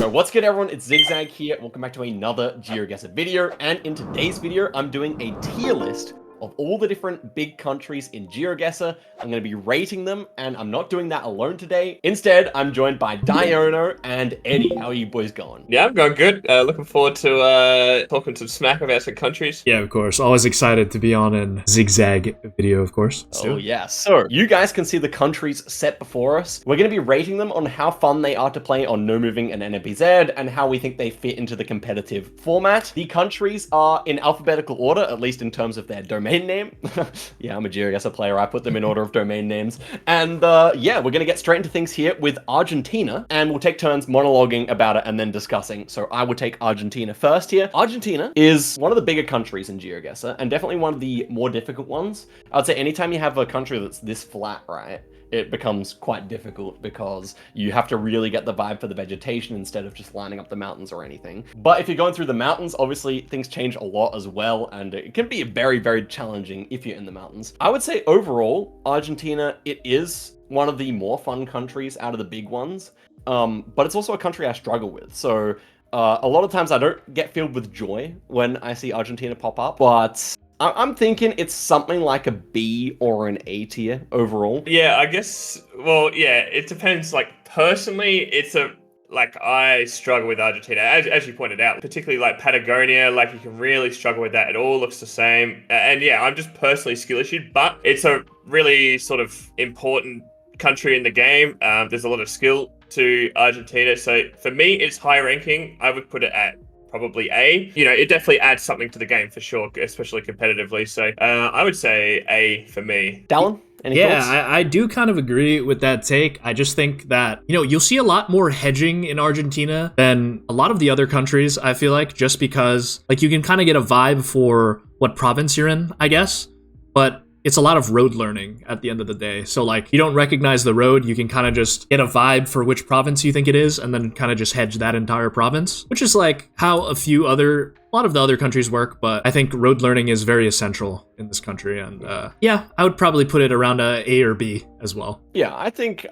So what's good, everyone? It's Zigzag here. Welcome back to another Geoguessr video. And in today's video, I'm doing a tier list of all the different big countries in Geoguessr. I'm going to be rating them, and I'm not doing that alone today. Instead, I'm joined by Diono and Eddie. How are you boys going? Yeah, I'm going good. Looking forward to talking some smack about some countries. Yeah, of course. Always excited to be on a Zigzag video, of course. Oh yeah, so you guys can see the countries set before us. We're going to be rating them on how fun they are to play on No Moving and NMPZ and how we think they fit into the competitive format. The countries are in alphabetical order, at least in terms of their domain name. Yeah, I'm a Geoguessr player. I put them in order of domain names. And yeah, we're going to get straight into things here with Argentina, and we'll take turns monologuing about it and then discussing. So I would take Argentina first here. Argentina is one of the bigger countries in Geoguessr and definitely one of the more difficult ones. I would say anytime you have a country that's this flat, right, it becomes quite difficult because you have to really get the vibe for the vegetation instead of just lining up the mountains or anything. But if you're going through the mountains, obviously things change a lot as well, and it can be very, very challenging if you're in the mountains. I would say overall, Argentina, it is one of the more fun countries out of the big ones, but it's also a country I struggle with. So a lot of times I don't get filled with joy when I see Argentina pop up, but I'm thinking it's something like a B or an A tier overall. Yeah, I guess, well, yeah, it depends. Like, personally, I struggle with Argentina, as you pointed out, particularly like Patagonia. Like, you can really struggle with that. It all looks the same. And yeah, I'm just personally skill issued, but it's a really sort of important country in the game. There's a lot of skill to Argentina. So for me, it's high ranking. I would put it at probably A. You know, it definitely adds something to the game for sure, especially competitively. So I would say A for me. Dallon, any thoughts? I do kind of agree with that take. I just think that, you'll see a lot more hedging in Argentina than a lot of the other countries, I feel like, just because, like, you can kind of get a vibe for what province you're in, I guess. But it's a lot of road learning at the end of the day. So, like, you don't recognize the road, you can kind of just get a vibe for which province you think it is, and then kind of just hedge that entire province, which is like how a lot of the other countries work. But I think road learning is very essential in this country, and yeah, I would probably put it around A or B as well. Yeah, I think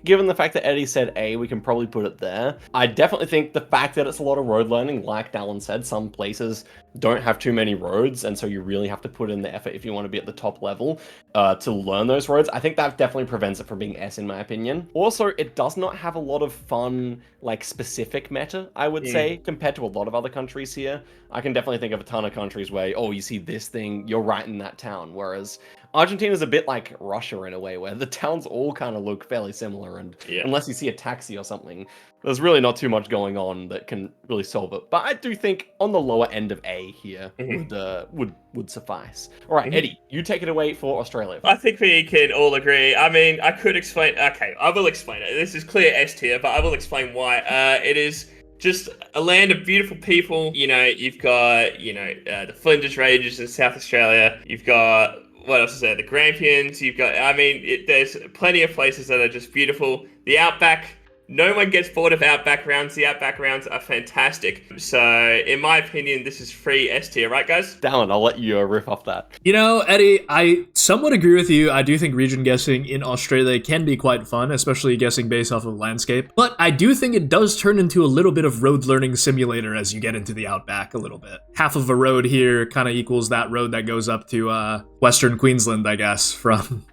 given the fact that Eddie said A, we can probably put it there. I definitely think the fact that it's a lot of road learning, like Dallon said, some places don't have too many roads, and so you really have to put in the effort if you want to be at the top level to learn those roads. I think that definitely prevents it from being S, in my opinion. Also, it does not have a lot of fun, like, specific meta, I would say, compared to a lot of other countries here. I can definitely think of a ton of countries where, oh, you see this thing, you're right in that town, whereas Argentina's a bit like Russia in a way, where the towns all kind of look fairly similar, and unless you see a taxi or something, there's really not too much going on that can really solve it. But I do think on the lower end of A here would suffice. All right, Eddie, you take it away for Australia. I think we can all agree. I mean, I could explain. Okay, I will explain it. This is clear S tier, but I will explain why. It is just a land of beautiful people. You know, you've got, the Flinders Ranges in South Australia. You've got, what else is there? The Grampians. You've got, there's plenty of places that are just beautiful. The Outback. No one gets bored of Outback rounds. The Outback rounds are fantastic. So, in my opinion, this is free S tier, right, guys? Dallon, I'll let you riff off that. Eddie, I somewhat agree with you. I do think region guessing in Australia can be quite fun, especially guessing based off of landscape. But I do think it does turn into a little bit of road learning simulator as you get into the Outback a little bit. Half of a road here kind of equals that road that goes up to Western Queensland, I guess, from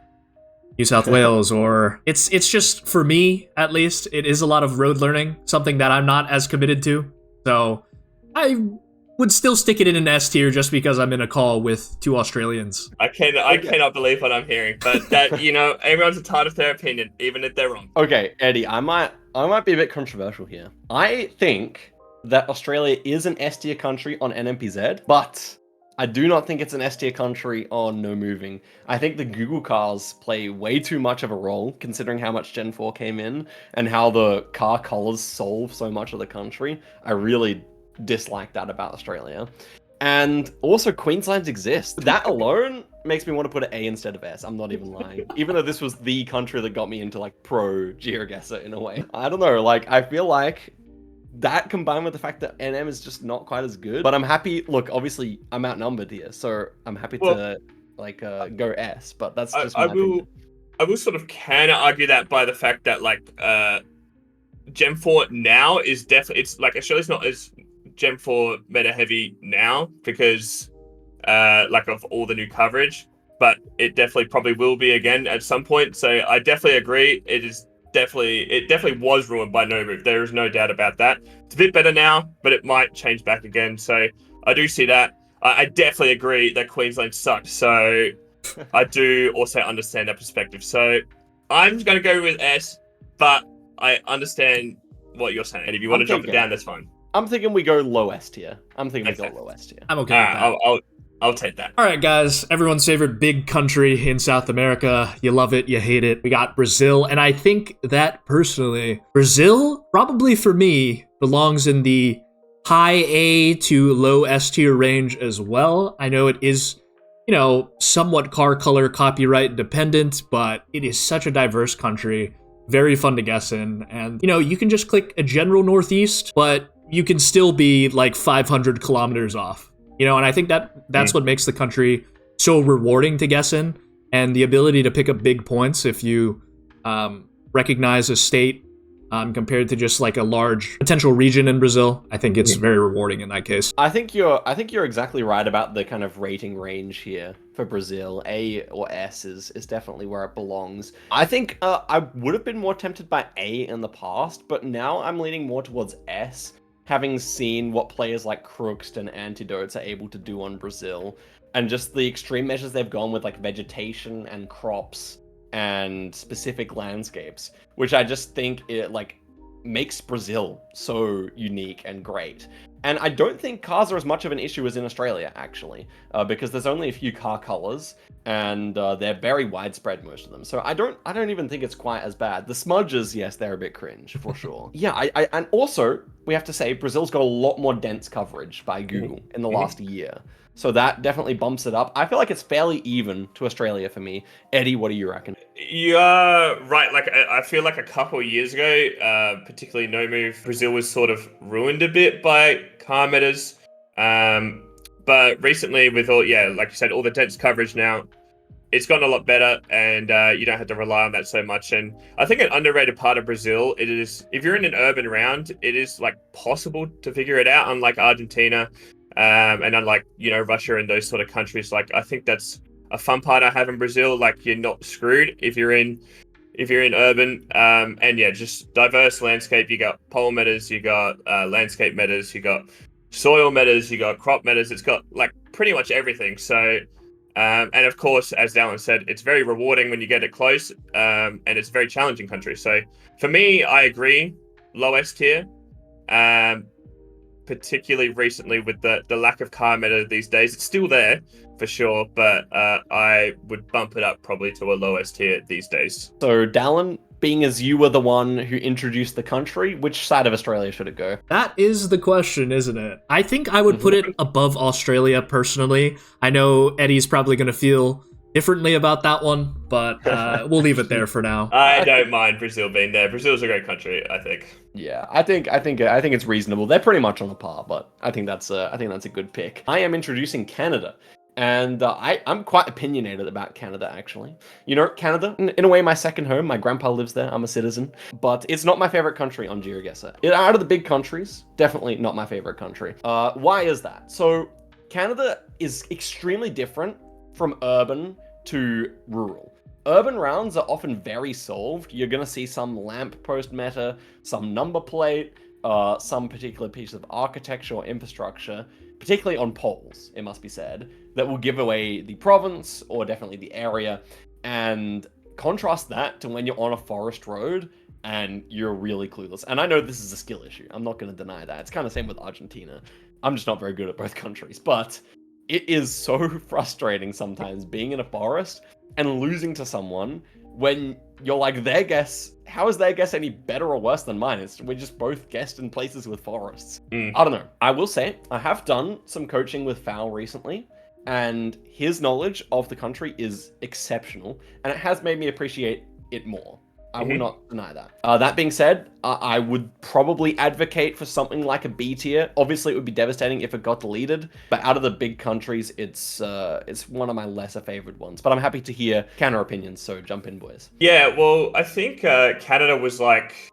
New South Wales, or it's just, for me at least, it is a lot of road learning, something that I'm not as committed to. So I would still stick it in an S tier just because I'm in a call with two Australians. I cannot believe what I'm hearing, but that, everyone's entitled to their opinion, even if they're wrong. Okay, Eddie, I might be a bit controversial here. I think that Australia is an S tier country on NMPZ, but I do not think it's an S tier country on No Moving. I think the Google cars play way too much of a role, considering how much Gen 4 came in and how the car colors solve so much of the country. I really dislike that about Australia. And also, Queensland exists. That alone makes me want to put an A instead of S. I'm not even lying. Even though this was the country that got me into, like, pro Geoguessr in a way. I don't know, like, I feel like that combined with the fact that NM is just not quite as good. But I'm happy. Look, obviously, I'm outnumbered here, so I'm happy to go S. But that's just my opinion. I will sort of counter argue that by the fact that Gen 4 now is definitely, it's like Australia's not as Gen 4 meta heavy now because like of all the new coverage, but it definitely probably will be again at some point. So I definitely agree. It definitely was ruined by no move. There is no doubt about that. It's a bit better now, but it might change back again. So I do see that. I definitely agree that Queensland sucked. So I do also understand that perspective. So I'm going to go with S, but I understand what you're saying. And if you want to jump it down, that's fine. I'm thinking we go low S tier. I'm thinking we go low S tier. I'm okay with that. I'll take that. All right, guys. Everyone's favorite big country in South America. You love it, you hate it. We got Brazil, and I think that personally, Brazil probably for me belongs in the high A to low S tier range as well. I know it is, you know, somewhat car color copyright dependent, but it is such a diverse country. Very fun to guess in. And, you know, you can just click a general northeast, but you can still be like 500 kilometers off. You know, and I think that's what makes the country so rewarding to guess in, and the ability to pick up big points if you recognize a state compared to just like a large potential region in Brazil. I think it's very rewarding in that case. I think you're exactly right about the kind of rating range here for Brazil. A or S is definitely where it belongs. I think I would have been more tempted by A in the past, but now I'm leaning more towards S, having seen what players like Crooksed and Antidotes are able to do on Brazil, and just the extreme measures they've gone with, like vegetation and crops and specific landscapes, which I just think it like makes Brazil so unique and great. And I don't think cars are as much of an issue as in Australia, actually, because there's only a few car colors, and they're very widespread, most of them. So I don't even think it's quite as bad. The smudges, yes, they're a bit cringe for sure. Yeah, and also we have to say Brazil's got a lot more dense coverage by Google in the last year. So that definitely bumps it up. I feel like it's fairly even to Australia for me. Eddie, what do you reckon? You're right. Like, I feel like a couple of years ago, particularly No Move, Brazil was sort of ruined a bit by car metas. But recently with all, like you said, all the dense coverage now, it's gotten a lot better, and you don't have to rely on that so much. And I think an underrated part of Brazil, it is, if you're in an urban round, it is like possible to figure it out, unlike Argentina. And unlike, you know, Russia and those sort of countries. Like, I think that's a fun part I have in Brazil. Like, you're not screwed if you're in urban. And yeah, just diverse landscape. You got pole metas, you got landscape metas, you got soil metas, you got crop metas. It's got like pretty much everything. So and of course, as Dallon said, it's very rewarding when you get it close, and it's a very challenging country. So for me, I agree, low S tier. Particularly recently with the lack of car meta these days. It's still there for sure, but I would bump it up probably to a low S tier these days. So Dallon, being as you were the one who introduced the country, which side of Australia should it go? That is the question, isn't it? I think I would put it above Australia personally. I know Eddie's probably going to feel differently about that one, but we'll leave it there for now. I don't mind Brazil being there. Brazil's a great country, I think. Yeah, I think it's reasonable. They're pretty much on a par, but I think that's a good pick. I am introducing Canada, and I'm quite opinionated about Canada, actually. You know, Canada, in a way, my second home. My grandpa lives there. I'm a citizen, but it's not my favorite country on Geoguessr. Out of the big countries, definitely not my favorite country. Why is that? So Canada is extremely different from urban to rural. Urban rounds are often very solved. You're going to see some lamppost meta, some number plate, some particular piece of architecture or infrastructure, particularly on poles, it must be said, that will give away the province or definitely the area. And contrast that to when you're on a forest road and you're really clueless. And I know this is a skill issue. I'm not going to deny that. It's kind of the same with Argentina. I'm just not very good at both countries. But it is so frustrating sometimes being in a forest and losing to someone when you're like, their guess, how is their guess any better or worse than mine? We just both guessed in places with forests. I don't know. I will say, I have done some coaching with Fowl recently, and his knowledge of the country is exceptional, and it has made me appreciate it more. I will not deny that. That being said, I would probably advocate for something like a B tier. Obviously, it would be devastating if it got deleted, but out of the big countries, it's one of my lesser favored ones. But I'm happy to hear counter opinions, so jump in, boys. Yeah, well, I think Canada was like,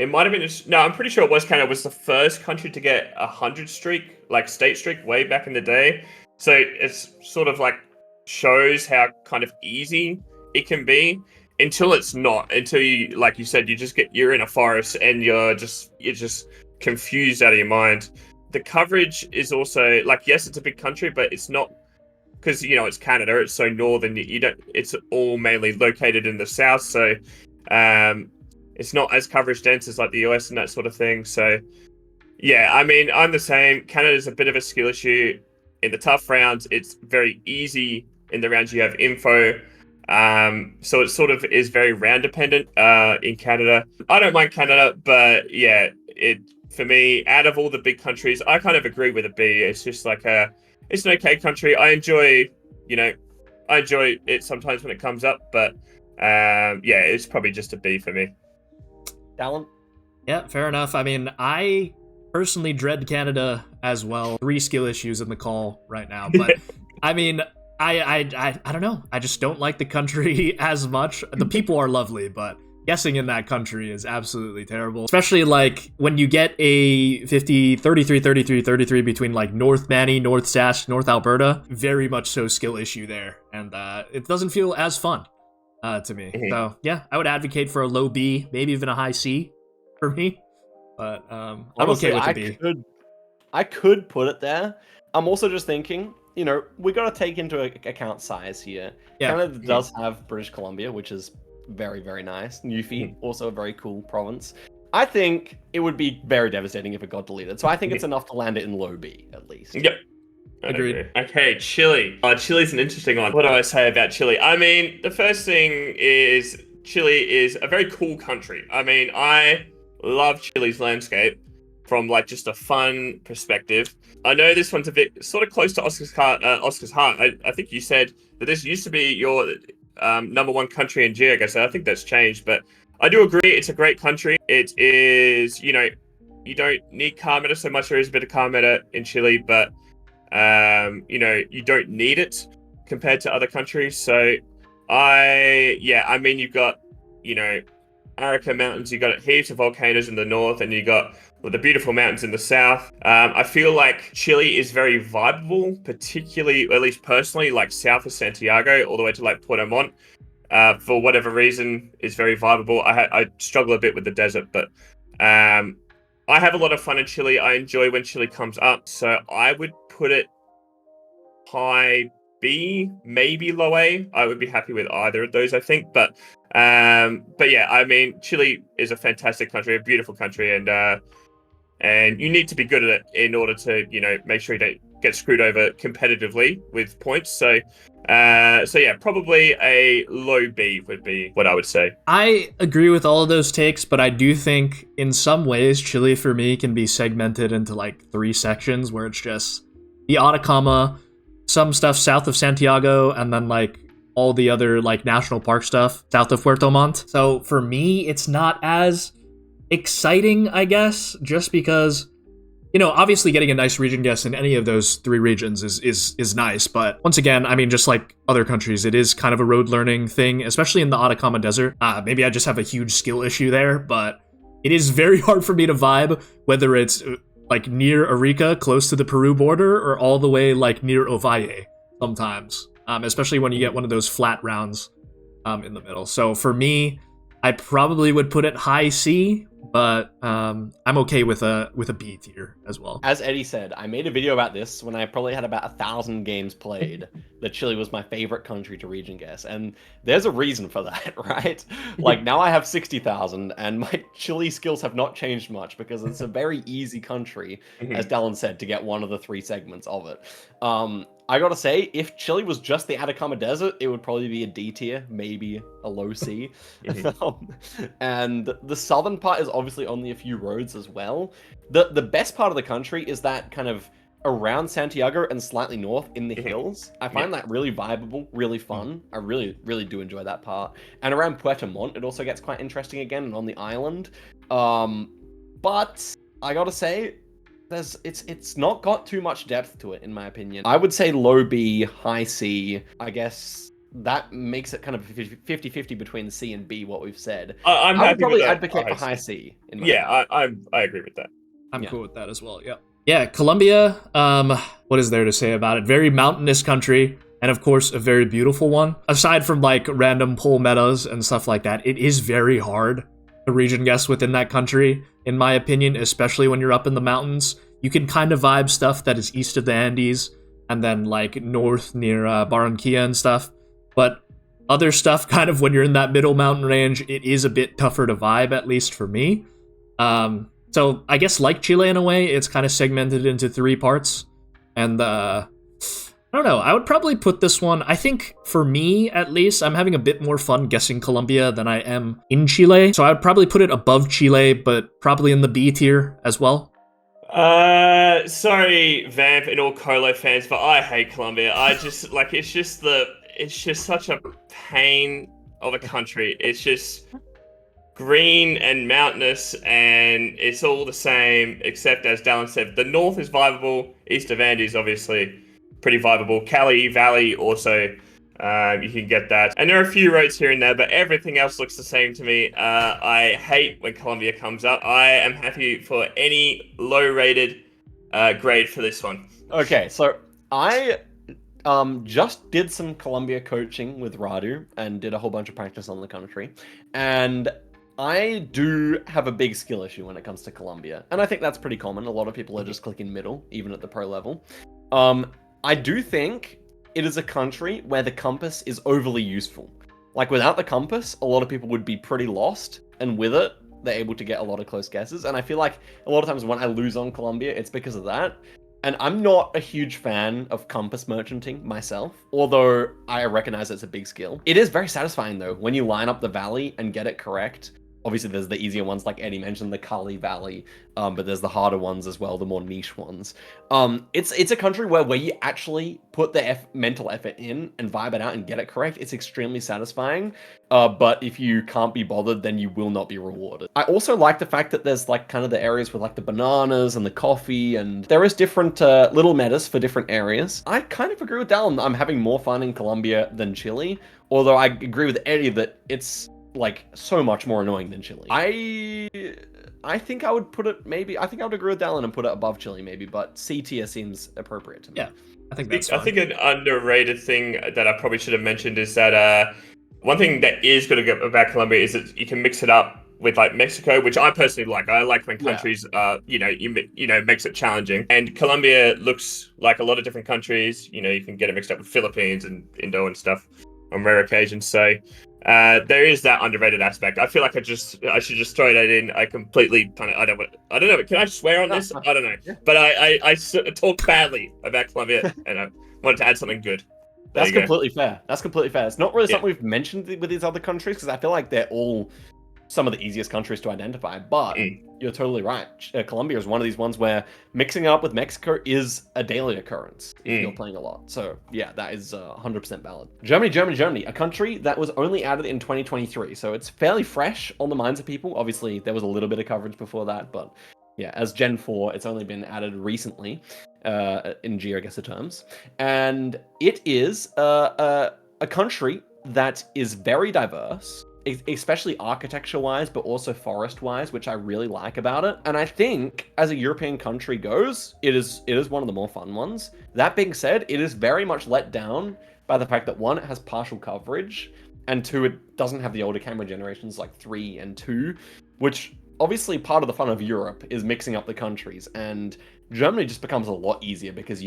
It might have been. No, I'm pretty sure it was Canada. Was the first country to get 100 streak, like state streak, way back in the day. So it's sort of like shows how kind of easy it can be until it's not. Until you, like you said, you're in a forest and you're just confused out of your mind. The coverage is also like, yes, it's a big country, but it's not, because it's Canada. It's so northern. You don't. It's all mainly located in the south. So. It's not as coverage dense as like the US and that sort of thing. So, yeah, I mean, I'm the same. Canada's a bit of a skill issue. In the tough rounds, it's very easy. In the rounds, you have info. So it sort of is very round dependent in Canada. I don't mind Canada, but yeah, for me, out of all the big countries, I kind of agree with a B. It's just like it's an okay country. I enjoy it sometimes when it comes up, but yeah, it's probably just a B for me. Dallon? Yeah, fair enough. I mean, I personally dread Canada as well. 3 skill issues in the call right now, but I mean, I don't know. I just don't like the country as much. The people are lovely, but guessing in that country is absolutely terrible. Especially like when you get a 50, 33, 33, 33 between like North Manny, North Sask, North Alberta. Very much so skill issue there, and it doesn't feel as fun. To me. Mm-hmm. So yeah, I would advocate for a low B, maybe even a high C for me. But I'm Honestly, okay with the B. I could put it there. I'm also just thinking, we got to take into account size here. Yeah. Canada does have British Columbia, which is very, very nice. Newfie, also a very cool province. I think it would be very devastating if it got deleted. So I think it's enough to land it in low B, at least. Yep. Agreed. Okay, Chile. Chile's an interesting one. What do I say about Chile? I mean, the first thing is Chile is a very cool country. I mean, I love Chile's landscape from like just a fun perspective. I know this one's a bit sort of close to Oscar's heart. I think you said that this used to be your number one country in Geoguessr. I think that's changed, but I do agree it's a great country. It is, you don't need car meta so much. There is a bit of car meta in Chile, but you don't need it compared to other countries. So I mean, you've got, Arica Mountains, you've got heaps of volcanoes in the north, and you got the beautiful mountains in the south. I feel like Chile is very vibeable, particularly, at least personally, like south of Santiago, all the way to like Puerto Montt. For whatever reason, is very vibeable. I struggle a bit with the desert, but I have a lot of fun in Chile. I enjoy when Chile comes up, so I would put it high B, maybe low A. I would be happy with either of those, I think. But yeah, I mean, Chile is a fantastic country, a beautiful country, and you need to be good at it in order to, make sure you don't get screwed over competitively with points. So yeah, probably a low B would be what I would say. I agree with all of those takes, but I do think in some ways Chile for me can be segmented into like 3 sections where it's just the Atacama, some stuff south of Santiago, and then like all the other like national park stuff south of Puerto Montt. So for me, it's not as exciting, I guess, just because obviously getting a nice region guess in any of those 3 regions is nice, but once again, I mean, just like other countries, it is kind of a road learning thing, especially in the Atacama Desert. Maybe I just have a huge skill issue there, but it is very hard for me to vibe, whether it's like near Arica, close to the Peru border, or all the way like near Ovalle sometimes, especially when you get one of those flat rounds in the middle. So for me, I probably would put it high C, but I'm okay with a B tier as well. As Eddie said, I made a video about this when I probably had about 1,000 games played, that Chile was my favorite country to region guess, and there's a reason for that, right? Like, now I have 60,000, and my Chile skills have not changed much, because it's a very easy country, as Dallon said, to get one of the 3 segments of it. I gotta say, if Chile was just the Atacama Desert, it would probably be a D tier, maybe a low C. And the southern part is obviously only a few roads as well. The best part of the country is that kind of around Santiago and slightly north in the hills. I find that really vibeable, really fun. I really, really do enjoy that part. And around Puerto Montt, it also gets quite interesting again, and on the island. But I gotta say, it's not got too much depth to it, in my opinion. I would say low B, high C. I guess that makes it kind of 50-50 between C and B, what we've said. I'm I would happy with probably a advocate for high high C. C. In my Yeah, opinion. I agree with that. I'm Yeah. cool with that as well. Yeah. Yeah, Colombia, what is there to say about it? Very mountainous country, and of course, a very beautiful one. Aside from like random pole meadows and stuff like that, it is very hard to region guess within that country, in my opinion, especially when you're up in the mountains. You can kind of vibe stuff that is east of the Andes, and then like north near Barranquilla and stuff. But other stuff, kind of when you're in that middle mountain range, it is a bit tougher to vibe, at least for me. So I guess like Chile in a way, it's kind of segmented into 3 parts. And I don't know, I would probably put this one, I think for me at least, I'm having a bit more fun guessing Colombia than I am in Chile. So I would probably put it above Chile, but probably in the B tier as well. Sorry, Vamp and all Colo fans, but I hate Colombia. I just like it's just such a pain of a country. It's just green and mountainous, and it's all the same, except as Dallon said, the north is viable, east of Andes obviously pretty viable. Cali Valley also, you can get that. And there are a few roads here and there, but everything else looks the same to me. I hate when Colombia comes up. I am happy for any low-rated grade for this one. Okay, so I just did some Colombia coaching with Radu and did a whole bunch of practice on the country, and I do have a big skill issue when it comes to Colombia, and I think that's pretty common. A lot of people are just clicking middle, even at the pro level. I do think it is a country where the compass is overly useful. Like, without the compass, a lot of people would be pretty lost, and with it, they're able to get a lot of close guesses, and I feel like a lot of times when I lose on Colombia, it's because of that. And I'm not a huge fan of compass merchanting myself, although I recognize it's a big skill. It is very satisfying though, when you line up the valley and get it correct. Obviously, there's the easier ones, like Eddie mentioned, the Cali Valley, but there's the harder ones as well, the more niche ones. It's a country where you actually put the mental effort in and vibe it out and get it correct. It's extremely satisfying, but if you can't be bothered, then you will not be rewarded. I also like the fact that there's like kind of the areas with like the bananas and the coffee, and there is different little metas for different areas. I kind of agree with Dallon. I'm having more fun in Colombia than Chile, although I agree with Eddie that it's like so much more annoying than Chile. I think I would put it maybe. I think I would agree with Dallon and put it above Chile maybe, but C tier seems appropriate to me. Yeah, I think that's fine. I think an underrated thing that I probably should have mentioned is that one thing that is good about Colombia is that you can mix it up with like Mexico, which I personally like. I like when countries, makes it challenging. And Colombia looks like a lot of different countries. You know, you can get it mixed up with Philippines and Indo and stuff on rare occasions. So there is that underrated aspect. I feel like I should just throw that in. I completely kind of I don't know. Can I swear on this? I don't know. But I talk badly about Colombia, and I wanted to add something good. That's completely fair. That's completely fair. It's not really something we've mentioned with these other countries because I feel like they're all some of the easiest countries to identify, but you're totally right. Colombia is one of these ones where mixing it up with Mexico is a daily occurrence if you're playing a lot. So yeah, that is 100% valid. Germany, a country that was only added in 2023. So it's fairly fresh on the minds of people. Obviously, there was a little bit of coverage before that, but yeah, as Gen 4, it's only been added recently in Geoguessr terms. And it is a country that is very diverse, especially architecture-wise, but also forest-wise, which I really like about it. And I think, as a European country goes, it is one of the more fun ones. That being said, it is very much let down by the fact that, one, it has partial coverage, and two, it doesn't have the older camera generations like 3 and 2, which obviously part of the fun of Europe is mixing up the countries, and Germany just becomes a lot easier because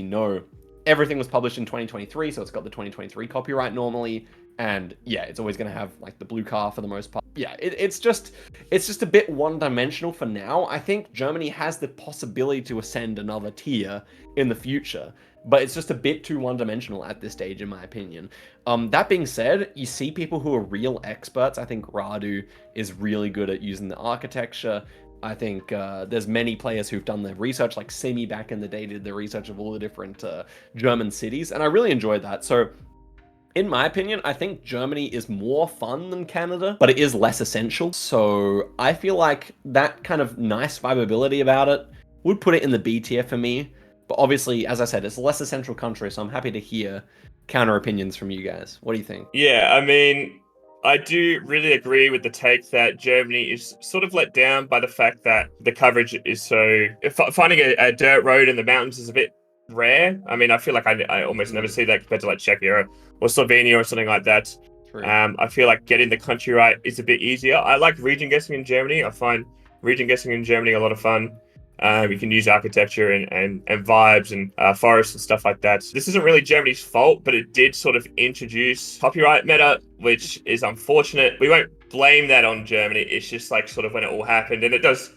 everything was published in 2023, so it's got the 2023 copyright normally. And yeah, it's always going to have like the blue car for the most part. Yeah, it's just a bit one-dimensional for now. I think Germany has the possibility to ascend another tier in the future, but it's just a bit too one-dimensional at this stage, in my opinion. That being said, you see people who are real experts. I think Radu is really good at using the architecture. I think there's many players who've done their research, like Simi back in the day did the research of all the different German cities, and I really enjoyed that. So in my opinion, I think Germany is more fun than Canada, but it is less essential. So I feel like that kind of nice vibeability about it would put it in the B tier for me. But obviously, as I said, it's a less central country, so I'm happy to hear counter opinions from you guys. What do you think? Yeah, I mean, I do really agree with the take that Germany is sort of let down by the fact that the coverage is so. Finding a dirt road in the mountains is a bit rare. I mean, I feel like I almost never see that compared to like Czechia or Slovenia or something like that. True. I feel like getting the country right is a bit easier. I like region guessing in Germany. I find region guessing in Germany a lot of fun. We can use architecture and vibes and forests and stuff like that. This isn't really Germany's fault, but it did sort of introduce copyright meta, which is unfortunate. We won't blame that on Germany. It's just like sort of when it all happened. And it does,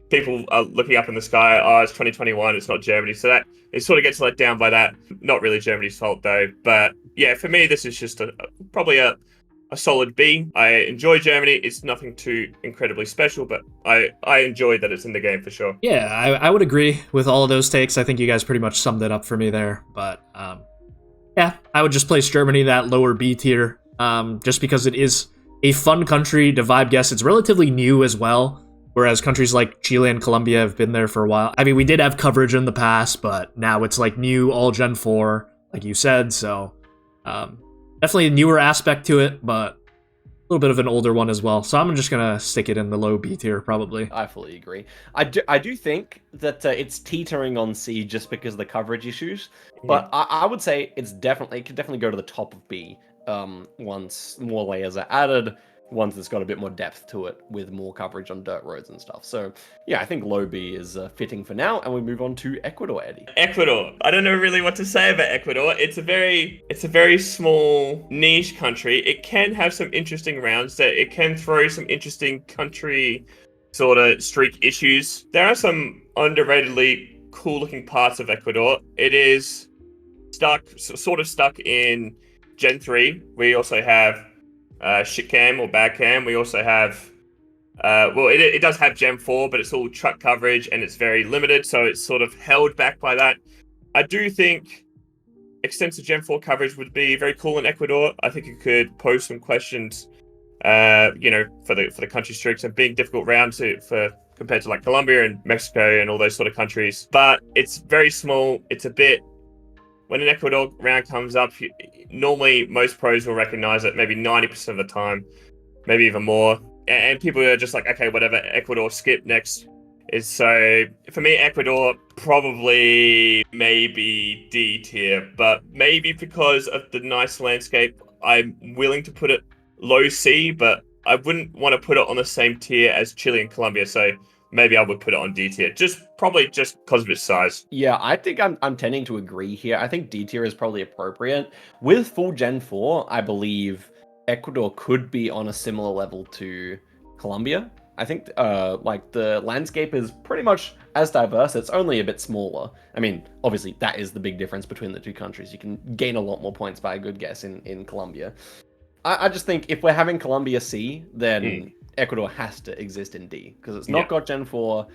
people are looking up in the sky, oh, it's 2021, it's not Germany. So that it sort of gets let down by that. Not really Germany's fault though. But yeah, for me, this is just probably a solid B. I enjoy Germany. It's nothing too incredibly special, but I enjoy that it's in the game for sure. Yeah, I would agree with all of those takes. I think you guys pretty much summed it up for me there. But yeah, I would just place Germany that lower B tier, just because it is a fun country to vibe guess. It's relatively new as well, whereas countries like Chile and Colombia have been there for a while. I mean, we did have coverage in the past, but now it's like new, all Gen 4, like you said, so definitely a newer aspect to it, but a little bit of an older one as well. So I'm just gonna stick it in the low B tier, probably. I fully agree. I do think that it's teetering on C just because of the coverage issues, but I would say it could definitely go to the top of B once more layers are added, once it's got a bit more depth to it with more coverage on dirt roads and stuff. So yeah, I think low B is fitting for now, and we move on to Ecuador, Eddie. Ecuador. I don't know really what to say about Ecuador. It's a very small niche country. It can have some interesting rounds. That it can throw some interesting country sort of streak issues. There are some underratedly cool looking parts of Ecuador. It is sort of stuck in Gen 3. We also have shit cam or bad cam. We also have it does have Gen 4, but it's all truck coverage and it's very limited, so it's sort of held back by that. I do think extensive Gen 4 coverage would be very cool in Ecuador. I think it could pose some questions for the country streaks and being difficult rounds compared to like Colombia and Mexico and all those sort of countries. But it's very small. It's a bit. When an Ecuador round comes up, normally most pros will recognize it maybe 90% of the time, maybe even more. And people are just like, okay, whatever, Ecuador, skip next. So for me, Ecuador probably maybe D tier, but maybe because of the nice landscape, I'm willing to put it low C, but I wouldn't want to put it on the same tier as Chile and Colombia. So maybe I would put it on D tier, probably just because of its size. Yeah, I think I'm tending to agree here. I think D tier is probably appropriate. With full Gen 4, I believe Ecuador could be on a similar level to Colombia. I think like the landscape is pretty much as diverse. It's only a bit smaller. I mean, obviously that is the big difference between the two countries. You can gain a lot more points by a good guess in Colombia. I just think if we're having Colombia C, then Ecuador has to exist in D because it's not got Gen 4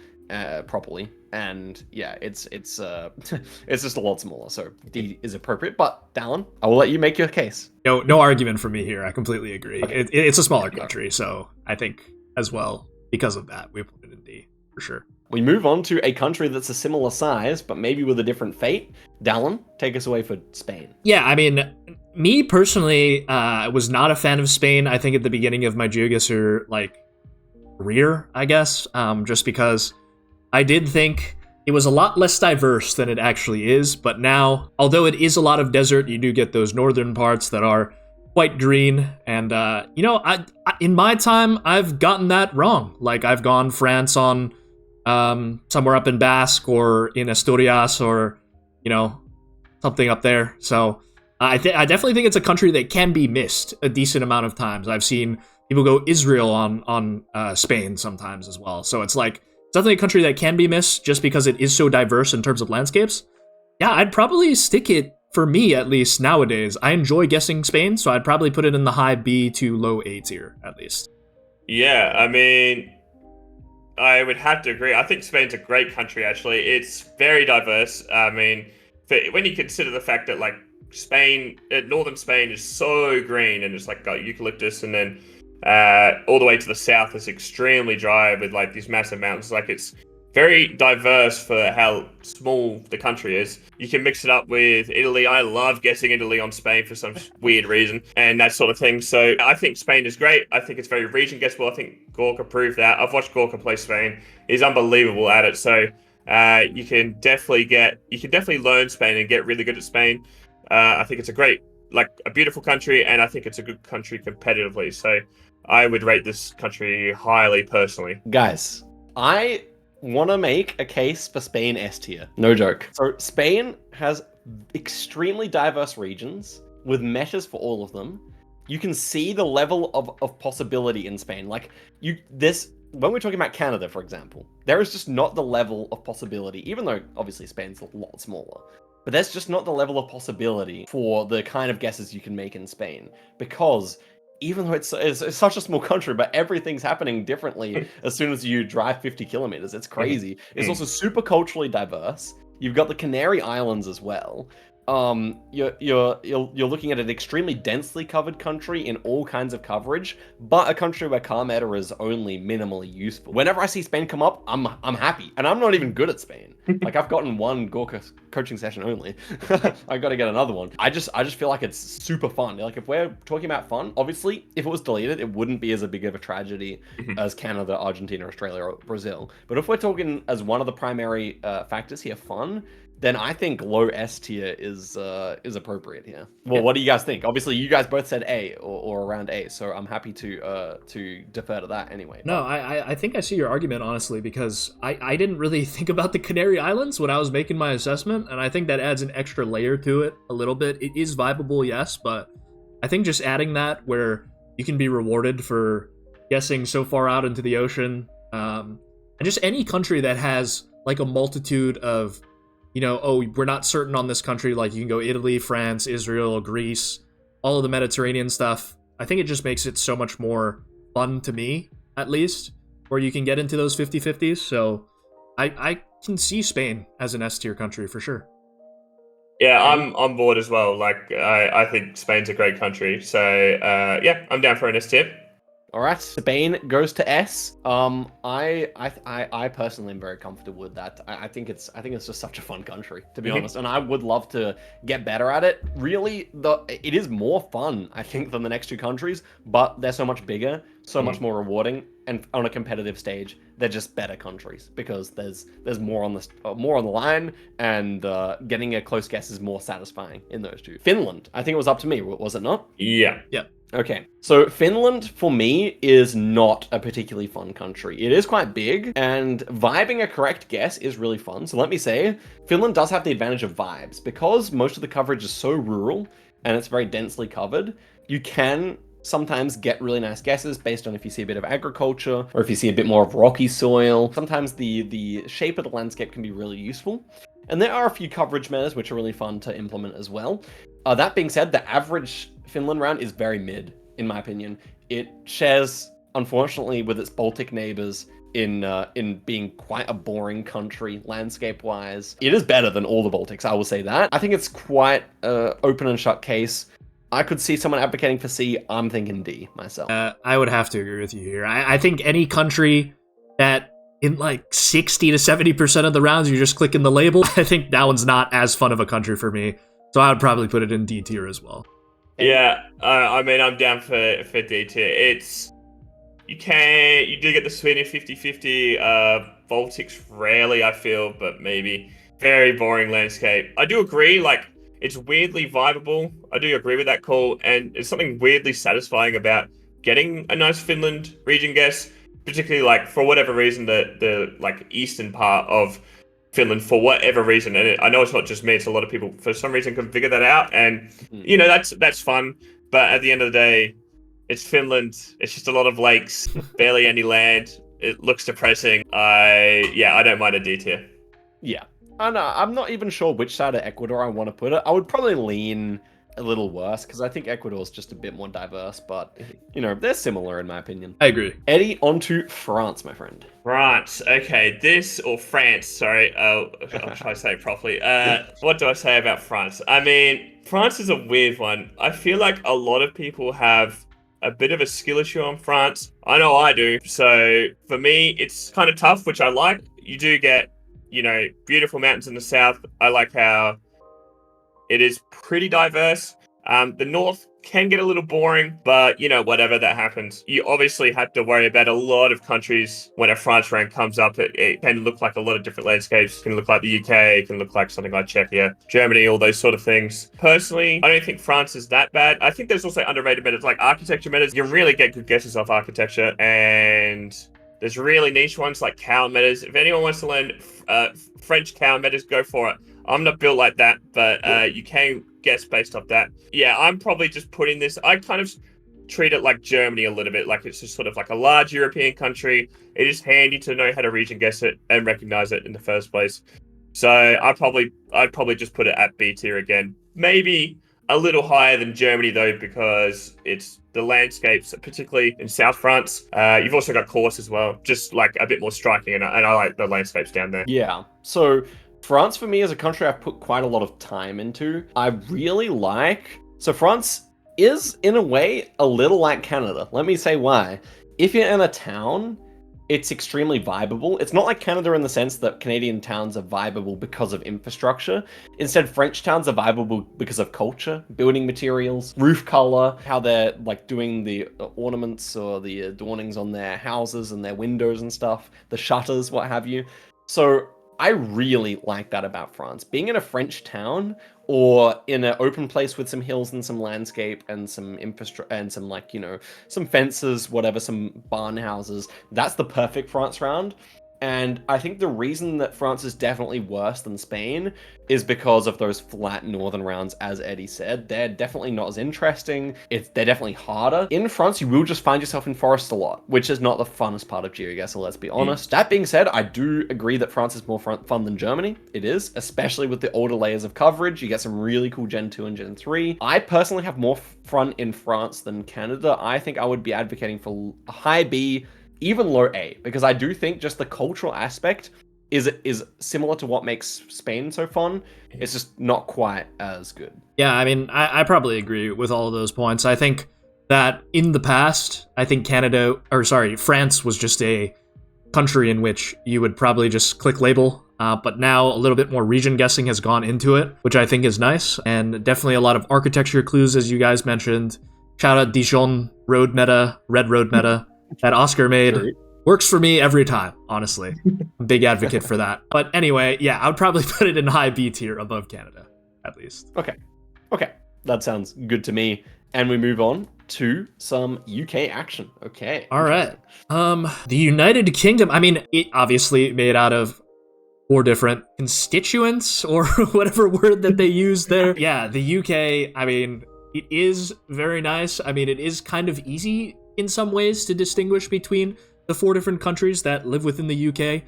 properly, and yeah, it's it's just a lot smaller. So D is appropriate. But Dallon, I will let you make your case. No argument for me here. I completely agree. Okay. It's a smaller country, so I think as well because of that we put it in D for sure. We move on to a country that's a similar size, but maybe with a different fate. Dallon, take us away for Spain. Yeah, I mean, me personally, was not a fan of Spain. I think at the beginning of my Geoguessr career, I guess, just because I did think it was a lot less diverse than it actually is. But now, although it is a lot of desert, you do get those northern parts that are quite green. And I in my time, I've gotten that wrong. Like I've gone France on somewhere up in Basque or in Asturias or something up there. So I definitely think it's a country that can be missed a decent amount of times. I've seen people go Israel on Spain sometimes as well. So it's definitely a country that can be missed just because it is so diverse in terms of landscapes. Yeah, I'd probably stick it, for me at least nowadays. I enjoy guessing Spain, so I'd probably put it in the high B to low A tier at least. Yeah, I mean, I would have to agree. I think Spain's a great country, actually. It's very diverse. I mean, when you consider the fact that northern Spain is so green and it's got eucalyptus, and then all the way to the south is extremely dry with these massive mountains. It's very diverse for how small the country is. You can mix it up with Italy. I love guessing Italy on Spain for some weird reason and that sort of thing. So I think Spain is great. I think it's very region guessable. I think Gorka proved that. I've watched Gorka play Spain. He's unbelievable at it. So you can definitely learn Spain and get really good at Spain. I think it's a beautiful country, and I think it's a good country competitively. So I would rate this country highly personally. Guys, I want to make a case for Spain S tier. No joke. So Spain has extremely diverse regions with metas for all of them. You can see the level of possibility in Spain. Like when we're talking about Canada, for example, there is just not the level of possibility, even though obviously Spain's a lot smaller. But there's just not the level of possibility for the kind of guesses you can make in Spain, because even though it's such a small country, but everything's happening differently as soon as you drive 50 kilometers. It's crazy. It's also super culturally diverse. You've got the Canary Islands as well. You're looking at an extremely densely covered country in all kinds of coverage, but a country where car meta is only minimally useful. Whenever I see Spain come up, I'm happy, and I'm not even good at Spain. Like, I've gotten one Gorka coaching session only. I got to get another one. I just feel like it's super fun. Like, if we're talking about fun, obviously, if it was deleted, it wouldn't be as big of a tragedy as Canada, Argentina, Australia, or Brazil. But if we're talking as one of the primary factors here, fun, then I think low S tier is appropriate here. Well, what do you guys think? Obviously, you guys both said A or around A, so I'm happy to defer to that anyway. No, I think I see your argument, honestly, because I didn't really think about the Canary Islands when I was making my assessment, and I think that adds an extra layer to it a little bit. It is viable, yes, but I think just adding that where you can be rewarded for guessing so far out into the ocean, and just any country that has like a multitude of, we're not certain on this country, like you can go Italy, France, Israel, Greece, all of the Mediterranean stuff. I think it just makes it so much more fun to me, at least, where you can get into those 50-50s. So I can see Spain as an S tier country for sure. Yeah, I'm on board as well. Like, I think Spain's a great country. So yeah, I'm down for an S tier. All right, Spain goes to S. I personally am very comfortable with that. I think it's just such a fun country, to be honest, and I would love to get better at it. Really, it is more fun, I think, than the next two countries, but they're so much bigger, so much more rewarding, and on a competitive stage, they're just better countries because there's more on the line, and getting a close guess is more satisfying in those two. Finland, I think it was up to me, was it not? Yeah. Okay, so Finland, for me, is not a particularly fun country. It is quite big, and vibing a correct guess is really fun. So let me say, Finland does have the advantage of vibes. Because most of the coverage is so rural, and it's very densely covered, you can sometimes get really nice guesses based on if you see a bit of agriculture, or if you see a bit more of rocky soil. Sometimes the shape of the landscape can be really useful. And there are a few coverage measures which are really fun to implement as well. That being said, the average Finland round is very mid, in my opinion. It shares, unfortunately, with its Baltic neighbors in being quite a boring country landscape-wise. It is better than all the Baltics, I will say that. I think it's quite an open and shut case. I could see someone advocating for C. I'm thinking D myself. I would have to agree with you here. I think any country that in like 60 to 70% of the rounds you're just clicking the label, I think that one's not as fun of a country for me. So I would probably put it in D tier as well. Yeah, I mean, I'm down for D tier. You do get the Sweden 50-50, Baltics rarely, I feel, but maybe. Very boring landscape. I do agree, like, it's weirdly viable. I do agree with that call, and it's something weirdly satisfying about getting a nice Finland region guess, particularly, like, for whatever reason, the like, eastern part of Finland, for whatever reason, and I know it's not just me, it's a lot of people for some reason can figure that out, and that's fun, but at the end of the day, it's Finland, it's just a lot of lakes, barely any land, it looks depressing. I don't mind a D tier. Yeah, I'm not even sure which side of Ecuador I want to put it. I would probably lean a little worse because I think Ecuador's just a bit more diverse, but they're similar in my opinion. I agree. Eddie, on to France, my friend. France. Okay, France. Sorry, I'll try to say it properly. What do I say about France? I mean, France is a weird one. I feel like a lot of people have a bit of a skill issue on France. I know I do. So for me, it's kind of tough, which I like. you do get, beautiful mountains in the south. I like how it is pretty diverse. The north can get a little boring, but whatever, that happens. You obviously have to worry about a lot of countries when a France rank comes up. It can look like a lot of different landscapes. It can look like the UK, it can look like something like Czechia, Germany, all those sort of things. Personally, I don't think France is that bad. I think there's also underrated metas like architecture metas. You can really get good guesses off architecture, and there's really niche ones like cow metas. If anyone wants to learn French cow metas, go for it. I'm not built like that, but you can guess based off that. Yeah, I'm probably just putting this. I kind of treat it like Germany a little bit, like it's just sort of like a large European country. It is handy to know how to region guess it and recognize it in the first place. So I'd probably just put it at B tier again. Maybe a little higher than Germany though, because it's the landscapes, particularly in South France. You've also got Corse as well, just like a bit more striking, and I like the landscapes down there. Yeah. So France for me is a country I've put quite a lot of time into. I really like... So France is, in a way, a little like Canada. Let me say why. If you're in a town, it's extremely vibeable. It's not like Canada in the sense that Canadian towns are vibeable because of infrastructure. Instead, French towns are vibeable because of culture, building materials, roof color, how they're like doing the ornaments or the adornings on their houses and their windows and stuff, the shutters, what have you. So I really like that about France. Being in a French town or in an open place with some hills and some landscape and some infrastructure and some some fences, whatever, some barn houses, that's the perfect France round. And I think the reason that France is definitely worse than Spain is because of those flat northern rounds, as Eddie said. They're definitely not as interesting. They're definitely harder. In France, you will just find yourself in forest a lot, which is not the funnest part of Geoguessr, let's be honest. That being said, I do agree that France is more fun than Germany. It is, especially with the older layers of coverage. You get some really cool Gen 2 and Gen 3. I personally have more fun in France than Canada. I think I would be advocating for a high B, even low A, because I do think just the cultural aspect is similar to what makes Spain so fun. It's just not quite as good. Yeah, I mean, I probably agree with all of those points. I think that in the past, I think France was just a country in which you would probably just click label. But now a little bit more region guessing has gone into it, which I think is nice. And definitely a lot of architecture clues, as you guys mentioned. Shout out Dijon road meta, red road meta. That Oscar made works for me every time, honestly. I'm a big advocate for that. But anyway, yeah, I would probably put it in high B tier above Canada, at least. Okay, that sounds good to me. And we move on to some UK action. Okay. All right. The United Kingdom, I mean, it obviously made out of 4 different constituents, or whatever word that they use there. Yeah, the UK, I mean, it is very nice. I mean, it is kind of easy in some ways to distinguish between the 4 different countries that live within the UK.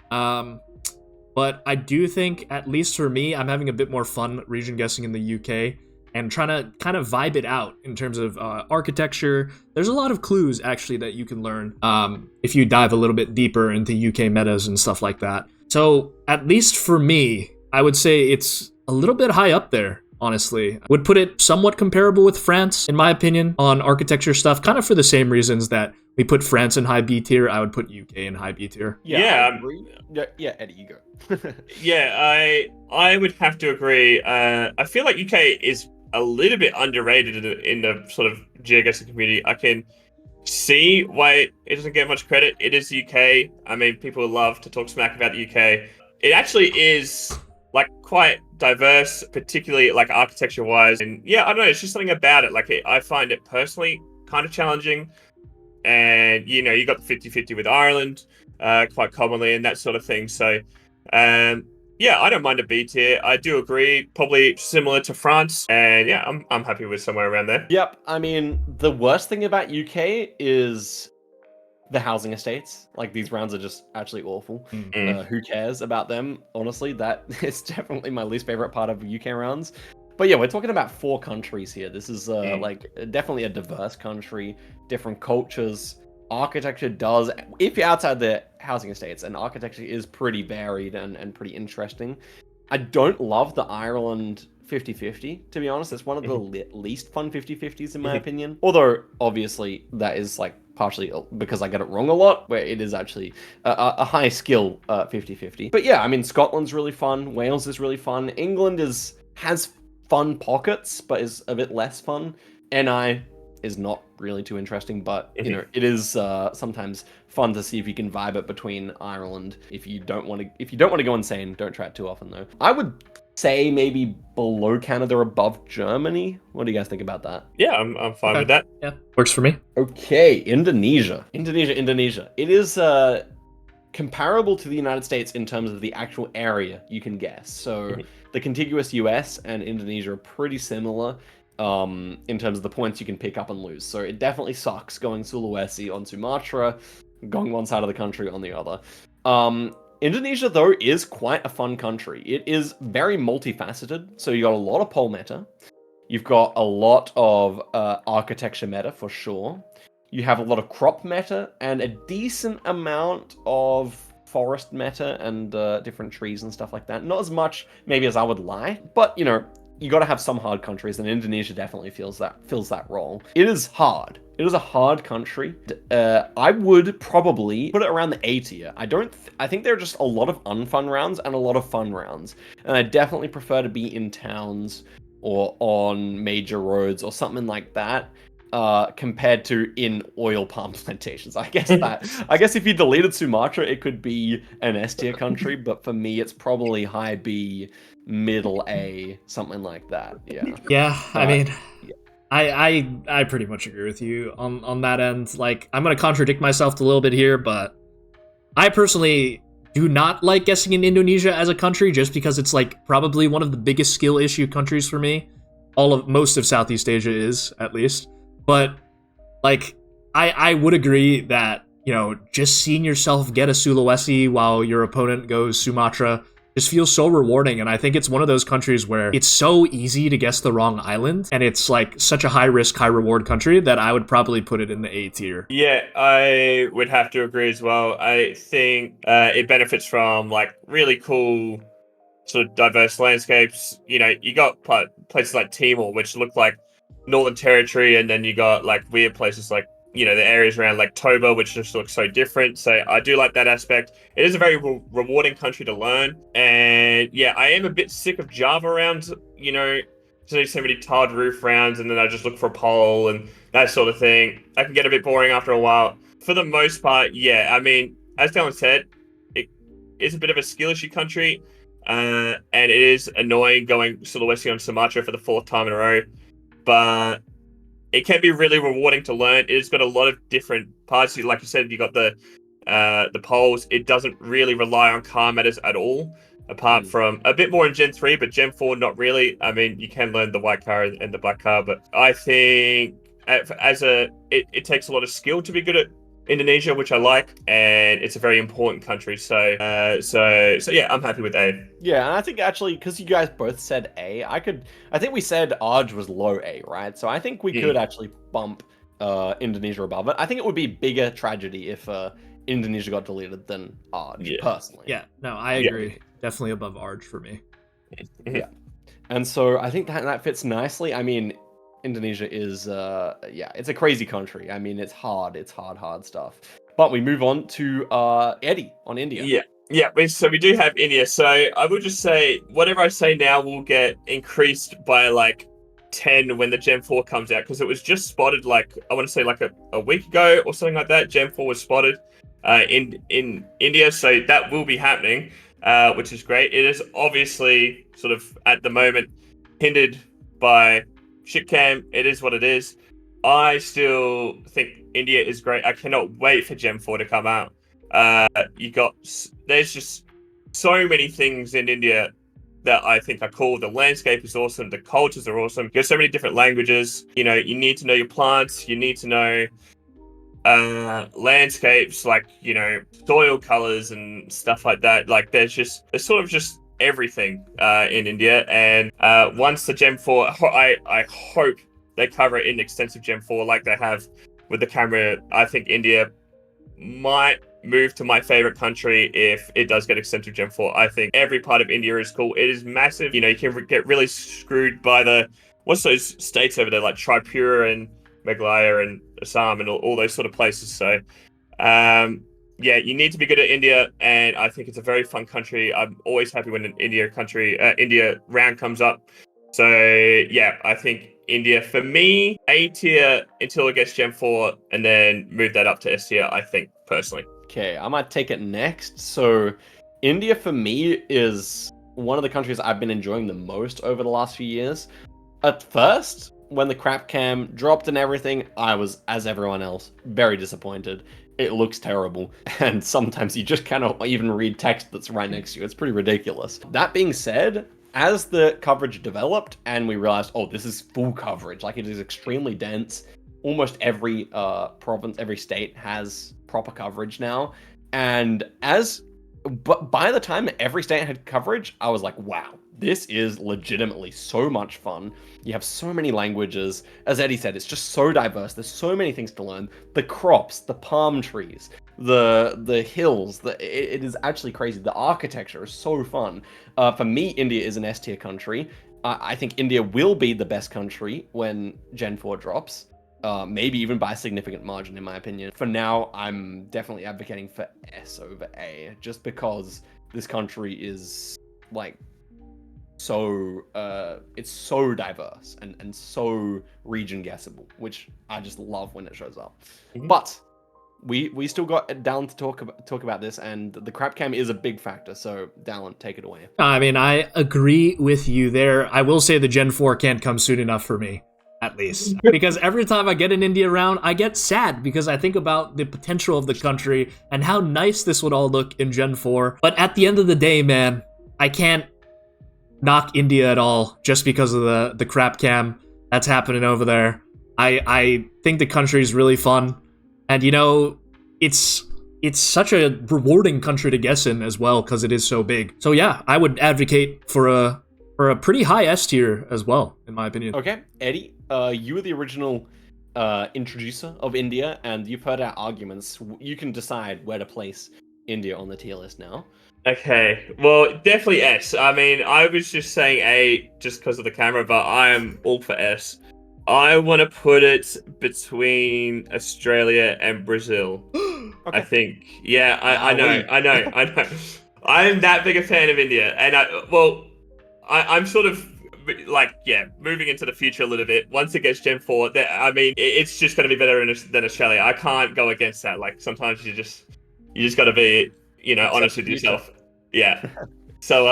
But I do think, at least for me, I'm having a bit more fun region guessing in the UK and trying to kind of vibe it out in terms of architecture. There's a lot of clues, actually, that you can learn if you dive a little bit deeper into UK metas and stuff like that. So, at least for me, I would say it's a little bit high up there. Honestly, would put it somewhat comparable with France, in my opinion, on architecture stuff, kind of for the same reasons that we put France in high B tier. I would put UK in high B tier. Yeah, I agree. Yeah, Eddie, you go. Yeah, I would have to agree. I feel like UK is a little bit underrated in the sort of Geoguessr community. I can see why it doesn't get much credit. It is UK. I mean, people love to talk smack about the UK. It actually is like quite diverse, particularly like architecture wise. And yeah, I don't know, it's just something about it. Like I find it personally kind of challenging. And you got the 50-50 with Ireland quite commonly and that sort of thing. So yeah, I don't mind a B tier. I do agree, probably similar to France. And yeah, I'm happy with somewhere around there. Yep. I mean, the worst thing about UK is the housing estates. Like, these rounds are just actually awful. Who cares about them? Honestly, that is definitely my least favorite part of UK rounds. But yeah, we're talking about 4 countries here. This is like definitely a diverse country, different cultures. Architecture does, if you're outside the housing estates, and architecture is pretty varied and pretty interesting. I don't love the Ireland 50-50, to be honest. It's one of the least fun 50-50s in my opinion. Although, obviously, that is like partially because I get it wrong a lot, where it is actually a high skill 50-50. But yeah, I mean, Scotland's really fun. Wales is really fun. England has fun pockets, but is a bit less fun. NI is not really too interesting, but you know, it is sometimes fun to see if you can vibe it between Ireland. If you don't want to go insane, don't try it too often though. I would say maybe below Canada, above Germany. What do you guys think about that? Yeah, I'm fine with that. Yeah, works for me. Okay, Indonesia. It is comparable to the United States in terms of the actual area you can guess. So the contiguous US and Indonesia are pretty similar in terms of the points you can pick up and lose. So it definitely sucks going Sulawesi on Sumatra, going one side of the country on the other. Indonesia, though, is quite a fun country. It is very multifaceted. So you got a lot of pole meta. You've got a lot of architecture meta, for sure. You have a lot of crop meta and a decent amount of forest meta and different trees and stuff like that. Not as much, maybe, as I would like, but, you know, you got to have some hard countries, and Indonesia definitely fills that role. It is hard. It is a hard country. I would probably put it around the A tier. I think there are just a lot of unfun rounds and a lot of fun rounds, and I definitely prefer to be in towns or on major roads or something like that, compared to in oil palm plantations. I guess if you deleted Sumatra, it could be an S tier country, but for me, it's probably high B, middle A, something like that. Yeah. Yeah, I mean, I pretty much agree with you on that end. Like, I'm gonna contradict myself a little bit here, but I personally do not like guessing in Indonesia as a country, just because it's like probably one of the biggest skill issue countries for me. Most of Southeast Asia is, at least. But like, I would agree that, you know, just seeing yourself get a Sulawesi while your opponent goes Sumatra just feels so rewarding. And I think it's one of those countries where it's so easy to guess the wrong island, and it's like such a high risk, high reward country that I would probably put it in the A tier. Yeah, I would have to agree as well. I think it benefits from like really cool sort of diverse landscapes. You know, you got places like Timor, which look like Northern Territory, and then you got like weird places like, you know, the areas around like Toba, which just looks so different. So I do like that aspect. It is a very rewarding country to learn. And yeah, I am a bit sick of Java rounds, you know, so many tiled roof rounds, and then I just look for a pole and that sort of thing. I can get a bit boring after a while. For the most part, yeah, I mean, as Dallon said, it is a bit of a skill issue country. And it is annoying going Sulawesi on Sumatra for the 4th time in a row. But it can be really rewarding to learn. It's got a lot of different parts. Like you said, you got the poles. It doesn't really rely on car matters at all, apart from a bit more in Gen 3, but Gen 4, not really. I mean, you can learn the white car and the black car, but I think it takes a lot of skill to be good at Indonesia, which I like, and it's a very important country. So yeah, I'm happy with A. Yeah, and I think actually, because you guys both said A, I think we said Arj was low A, right? So I think we could actually bump Indonesia above it. I think it would be bigger tragedy if Indonesia got deleted than Arj, personally. Yeah, no, I agree. Definitely above Arj for me. Yeah. And so I think that fits nicely. I mean, Indonesia is, it's a crazy country. I mean, it's hard stuff. But we move on to Eddie on India. Yeah, so we do have India. So I would just say, whatever I say now will get increased by like 10 when the Gen 4 comes out, because it was just spotted like, I want to say like a week ago or something like that. Gen 4 was spotted in India, so that will be happening, which is great. It is obviously sort of at the moment hindered by shitcam. It is what it is. I still think India is great. I cannot wait for Gen 4 to come out. There's just so many things in India that I think are cool. The landscape is awesome. The cultures are awesome. There's so many different languages. You know, you need to know your plants. You need to know landscapes, like, you know, soil colors and stuff like that. Like, there's sort of just everything in India. And once the Gen 4, I hope they cover it in extensive Gen 4 like they have with the camera. I think India might move to my favorite country if it does get extended to Gen 4. I think every part of India is cool. It is massive. You can get really screwed by what's those states over there, like Tripura and Meghalaya and Assam and all those sort of places. So, yeah, you need to be good at India, and I think it's a very fun country. I'm always happy when an India round comes up. So, yeah, I think India, for me, A tier until it gets Gen 4, and then move that up to S tier, I think, personally. Okay, I might take it next. So, India, for me, is one of the countries I've been enjoying the most over the last few years. At first, when the crap cam dropped and everything, I was, as everyone else, very disappointed. It looks terrible, and sometimes you just cannot even read text that's right next to you. It's pretty ridiculous. That being said, as the coverage developed and we realized, oh, this is full coverage, like it is extremely dense. Almost every province, every state has proper coverage now. And but by the time every state had coverage, I was like, wow, this is legitimately so much fun. You have so many languages. As Eddie said, it's just so diverse. There's so many things to learn. The crops, the palm trees, the hills, it is actually crazy. The architecture is so fun. For me, India is an S tier country. I think India will be the best country when Gen 4 drops. Maybe even by a significant margin, in my opinion. For now, I'm definitely advocating for S over A, just because this country is, like, so, it's so diverse and so region guessable, which I just love when it shows up. Mm-hmm. But we still got Dallon to talk about this, and the crap cam is a big factor, so Dallon, take it away. I mean, I agree with you there. I will say the Gen 4 can't come soon enough for me. At least. Because every time I get an India round, I get sad because I think about the potential of the country and how nice this would all look in Gen 4. But at the end of the day, man, I can't knock India at all just because of the crap cam that's happening over there. I think the country is really fun. And, it's such a rewarding country to guess in as well because it is so big. So yeah, I would advocate for a pretty high S tier as well, in my opinion. Okay, Eddie, you were the original introducer of India, and you've heard our arguments. You can decide where to place India on the tier list now. Okay, well, definitely S. I mean, I was just saying A just because of the camera, but I am all for S. I want to put it between Australia and Brazil. Okay. I think. Yeah, I know. I'm that big a fan of India, and I'm sort of like, yeah, moving into the future a little bit. Once it gets Gen 4, I mean, it's just going to be better than Australia. I can't go against that. Like, sometimes you just got to be, honest with yourself. Yeah. So,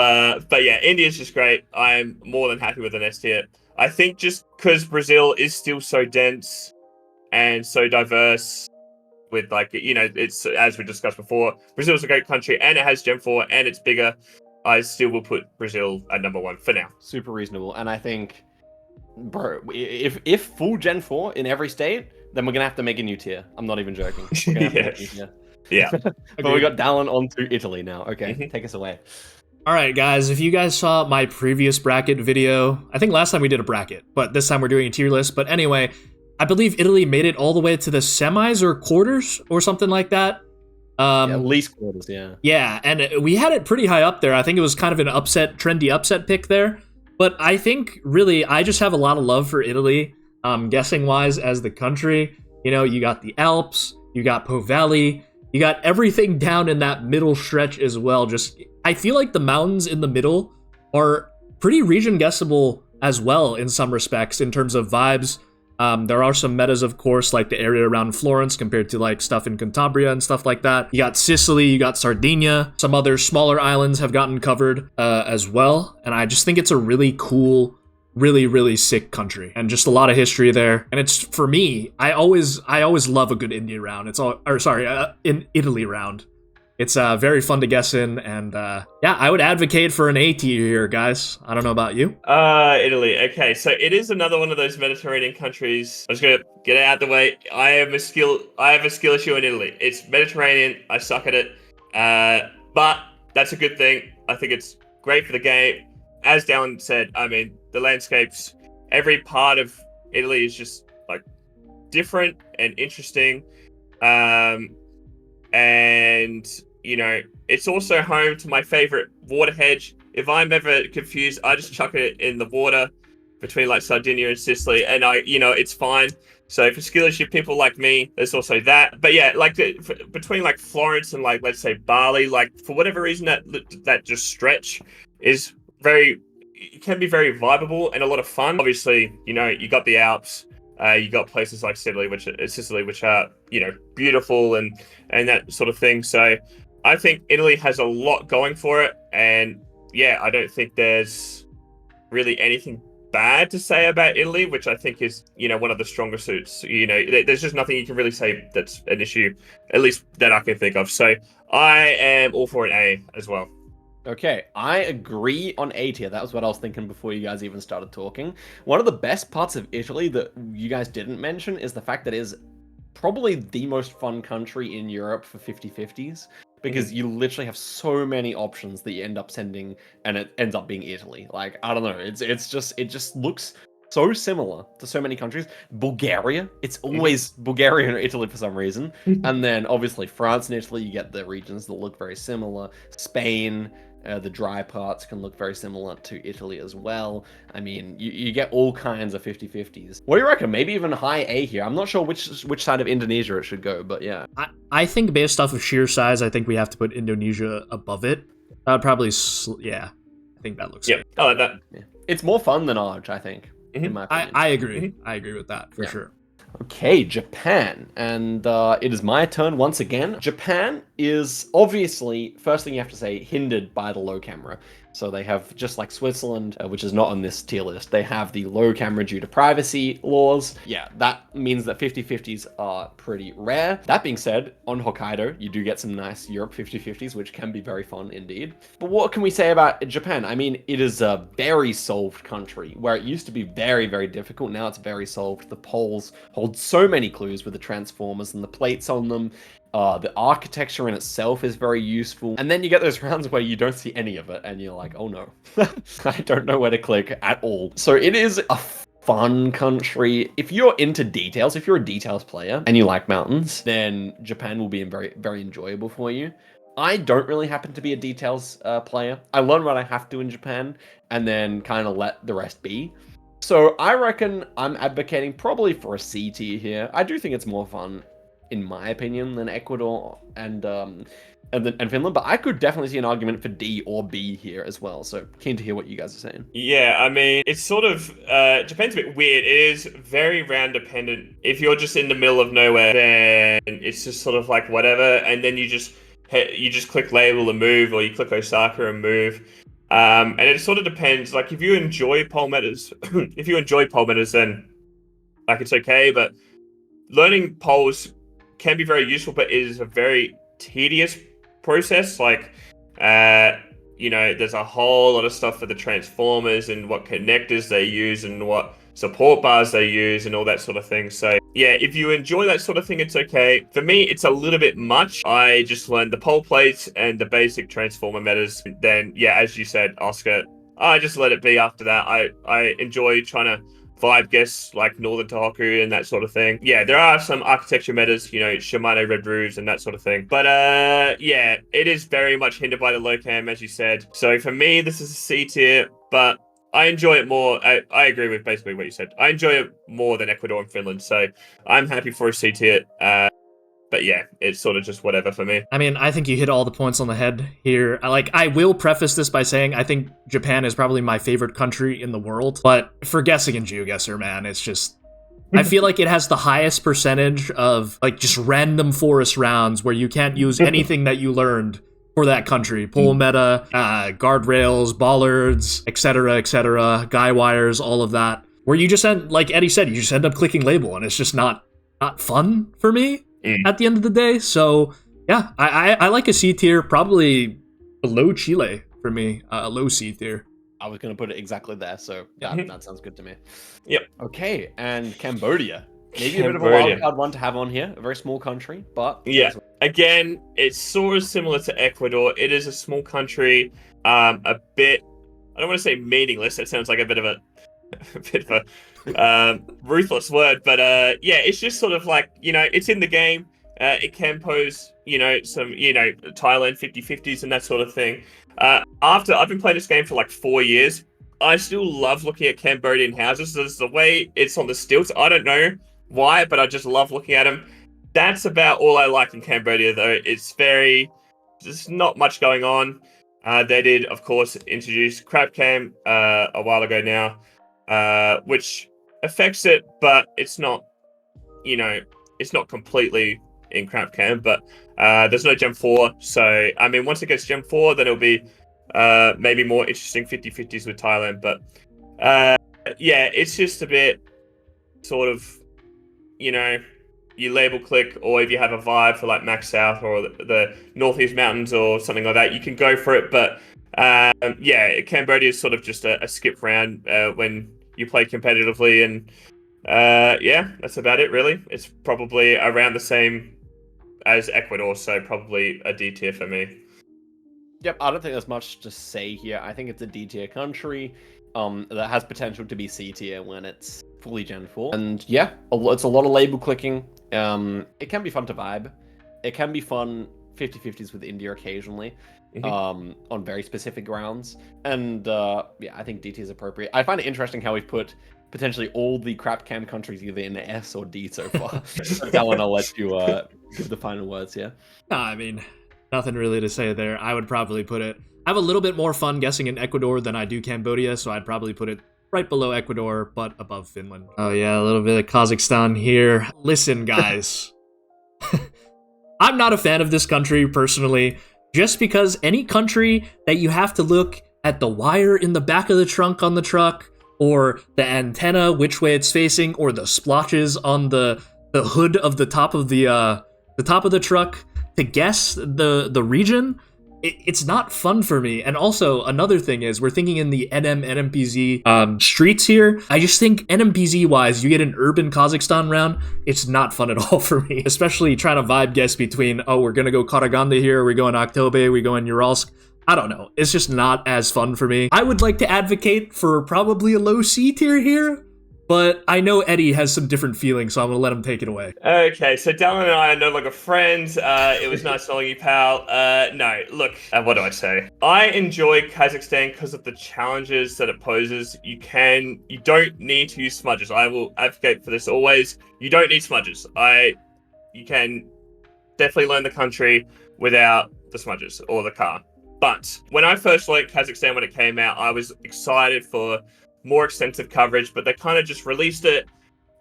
but yeah, India's just great. I'm more than happy with an S tier. I think just because Brazil is still so dense and so diverse with, like, it's, as we discussed before, Brazil's a great country and it has Gen 4 and it's bigger. I still will put Brazil at number 1 for now. Super reasonable. And I think, bro, if full Gen 4 in every state, then we're going to have to make a new tier. I'm not even joking. We're gonna have to make a new tier. Yeah. But we got Dallon on to Italy now. Okay, Take us away. All right, guys, if you guys saw my previous bracket video, I think last time we did a bracket, but this time we're doing a tier list. But anyway, I believe Italy made it all the way to the semis or quarters or something like that. At least quarters, yeah. Yeah, and we had it pretty high up there. I think it was kind of an trendy upset pick there. But I think, really, I just have a lot of love for Italy, guessing-wise, as the country. You got the Alps, you got Po Valley, you got everything down in that middle stretch as well. I feel like the mountains in the middle are pretty region guessable as well in some respects in terms of vibes. There are some metas, of course, like the area around Florence compared to like stuff in Cantabria and stuff like that. You got Sicily, you got Sardinia. Some other smaller islands have gotten covered as well. And I just think it's a really cool, really, really sick country and just a lot of history there. And it's, for me, I always love a good India round. An Italy round. It's very fun to guess in, and yeah, I would advocate for an A tier here, guys. I don't know about you. Italy. Okay, so it is another one of those Mediterranean countries. I'm just gonna get it out the way. I have a skill issue in Italy. It's Mediterranean. I suck at it, but that's a good thing. I think it's great for the game. As Dallon said, I mean, the landscapes, every part of Italy is just like different and interesting. and it's also home to my favorite water hedge. If I'm ever confused, I just chuck it in the water between like Sardinia and Sicily, and it's fine. So for scholarship people like me, there's also that. But yeah, like between like Florence and like let's say Bali, like for whatever reason that just stretch is it can be very viable and a lot of fun. Obviously, you got the Alps, you got places like Sicily, which are beautiful and that sort of thing. So I think Italy has a lot going for it, and yeah, I don't think there's really anything bad to say about Italy, which I think is, one of the stronger suits. There's just nothing you can really say that's an issue, at least that I can think of. So I am all for an A as well. Okay, I agree on A tier. That was what I was thinking before you guys even started talking. One of the best parts of Italy that you guys didn't mention is the fact that it is probably the most fun country in Europe for 50-50s, because you literally have so many options that you end up sending, and it ends up being Italy. Like, I don't know, it just looks so similar to so many countries. Bulgaria, it's always Bulgaria and Italy for some reason. And then obviously France and Italy, you get the regions that look very similar. Spain, the dry parts can look very similar to Italy as well. I mean, you get all kinds of 50-50s. What do you reckon? Maybe even high A here. I'm not sure which side of Indonesia it should go, but yeah. I think based off of sheer size, I think we have to put Indonesia above it. I would probably, I think that looks good. I like that. Yeah. It's more fun than Arj, I think, in my opinion. I agree. I agree with that, for sure. Okay, Japan, and it is my turn once again. Japan is obviously, first thing you have to say, hindered by the low camera. So they have, just like Switzerland, which is not on this tier list, they have the low camera due to privacy laws. Yeah, that means that 50-50s are pretty rare. That being said, on Hokkaido, you do get some nice Europe 50-50s, which can be very fun indeed. But what can we say about Japan? I mean, it is a very solved country, where it used to be very, very difficult. Now it's very solved. The poles hold so many clues with the transformers and the plates on them. The architecture in itself is very useful. And then you get those rounds where you don't see any of it, and you're like, oh no, I don't know where to click at all. So it is a fun country. If you're into details, if you're a details player and you like mountains, then Japan will be very, very enjoyable for you. I don't really happen to be a details player. I learn what I have to in Japan and then kind of let the rest be. So I reckon I'm advocating probably for a C tier here. I do think it's more fun, in my opinion, than Ecuador and Finland, but I could definitely see an argument for D or B here as well. So keen to hear what you guys are saying. Yeah, I mean, it's sort of Japan's a bit weird. It is very round dependent. If you're just in the middle of nowhere, then it's just sort of like whatever, and then you just click label and move, or you click Osaka and move. And it sort of depends. Like if you enjoy pole metas, then like it's okay. But learning poles can be very useful, but it is a very tedious process. Like, there's a whole lot of stuff for the transformers and what connectors they use and what support bars they use and all that sort of thing. So yeah, if you enjoy that sort of thing, it's okay. For me, it's a little bit much. I just learned the pole plates and the basic transformer metas. Then yeah, as you said, Oscar, I just let it be after that. I enjoy trying to vibe guess like Northern Tohoku and that sort of thing. Yeah, there are some architecture metas, Shimano red roofs and that sort of thing. But yeah, it is very much hindered by the low cam, as you said. So for me, this is a C tier, but I enjoy it more. I agree with basically what you said. I enjoy it more than Ecuador and Finland, so I'm happy for a C tier. But yeah, it's sort of just whatever for me. I mean, I think you hit all the points on the head here. I will preface this by saying I think Japan is probably my favorite country in the world. But for guessing in Geoguessr, man, it's just... I feel like it has the highest percentage of like just random forest rounds where you can't use anything that you learned for that country. Pole meta, guardrails, bollards, etc., guy wires, all of that. Where you just end, like Eddie said, you just end up clicking label, and it's just not fun for me at the end of the day. So yeah, I like a C tier, probably below Chile for me, a low C tier. I was going to put it exactly there, so that sounds good to me. Yep. Okay, and Cambodia. Maybe a bit of a wildcard one to have on here. A very small country, but... Yeah, again, it's sort of similar to Ecuador. It is a small country, a bit... I don't want to say meaningless. That sounds like a bit of a ruthless word, but yeah, it's just sort of like, it's in the game, it can pose, some, Thailand 50-50s and that sort of thing. After I've been playing this game for like 4 years, I still love looking at Cambodian houses. There's the way it's on the stilts. I don't know why, but I just love looking at them. That's about all I like in Cambodia, though. There's not much going on. They did, of course, introduce crab cam a while ago now, which affects it, but it's not, it's not completely in crab cam. But there's no Gem 4, so I mean, once it gets Gem 4, then it'll be maybe more interesting 50-50s with Thailand. But yeah, it's just a bit sort of, you label click, or if you have a vibe for like Max South or the Northeast Mountains or something like that, you can go for it. But yeah, Cambodia is sort of just a skip round when you play competitively, and yeah, that's about it really. It's probably around the same as Ecuador, so probably a D tier for me. Yep, I don't think there's much to say here. I think it's a D tier country that has potential to be C tier when it's fully Gen 4. And yeah, it's a lot of label clicking. It can be fun to vibe. It can be fun 50-50s with India occasionally, on very specific grounds. And yeah, I think D tier is appropriate. I find it interesting how we've put potentially all the crap cam countries either in S or D so far. That one I'll let you give the final words here. I mean, nothing really to say there. I would probably put it... I have a little bit more fun guessing in Ecuador than I do Cambodia, so I'd probably put it right below Ecuador, but above Finland. Oh yeah, a little bit of Kazakhstan here. Listen, guys. I'm not a fan of this country, personally, just because any country that you have to look at the wire in the back of the trunk on the truck, or the antenna, which way it's facing, or the splotches on the hood of the top of the truck to guess the region, it's not fun for me. And also, another thing is, we're thinking in the NMPZ streets here. I just think NMPZ-wise, you get an urban Kazakhstan round, it's not fun at all for me. Especially trying to vibe guess between, oh, we're gonna go Karaganda here, we go in Aktobe, we go in Uralsk. I don't know. It's just not as fun for me. I would like to advocate for probably a low C tier here, but I know Eddie has some different feelings, so I'm gonna let him take it away. Okay, so Dallon and I are no longer friends. It was nice knowing you, pal. No, look, what do I say? I enjoy Kazakhstan because of the challenges that it poses. You don't need to use smudges. I will advocate for this always. You don't need smudges. You can definitely learn the country without the smudges or the car. But when I first learned Kazakhstan when it came out, I was excited for more extensive coverage, but they kind of just released it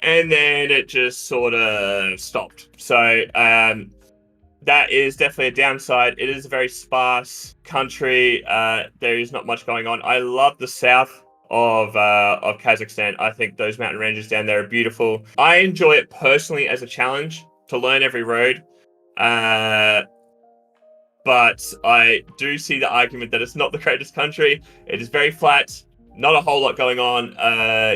and then it just sort of stopped. So that is definitely a downside. It is a very sparse country. There is not much going on. I love the south of Kazakhstan. I think those mountain ranges down there are beautiful. I enjoy it personally as a challenge to learn every road. But I do see the argument that it's not the greatest country. It is very flat, not a whole lot going on.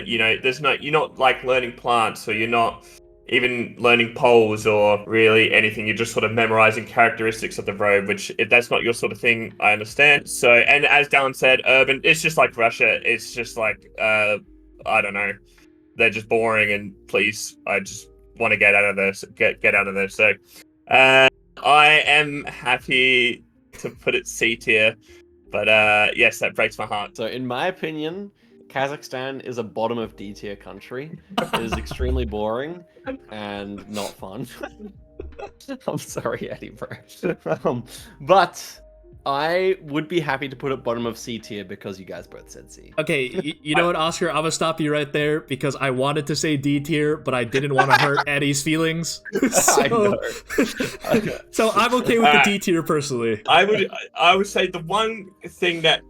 You're not like learning plants, or you're not even learning poles or really anything. You're just sort of memorizing characteristics of the road, which if that's not your sort of thing, I understand. So, and as Dallon said, urban, it's just like Russia. It's just like, I don't know. They're just boring, and please, I just want to get out of there. Get out of there. So, I am happy to put it C tier, but yes, that breaks my heart. So in my opinion, Kazakhstan is a bottom of D tier country. It is extremely boring and not fun. I'm sorry, Eddie, bro. But I would be happy to put it bottom of C tier because you guys both said C. Okay, you know what, Oscar? I'm gonna stop you right there because I wanted to say D tier, but I didn't want to hurt Eddie's feelings. I know. So I'm okay with the D tier personally. I would say the one thing that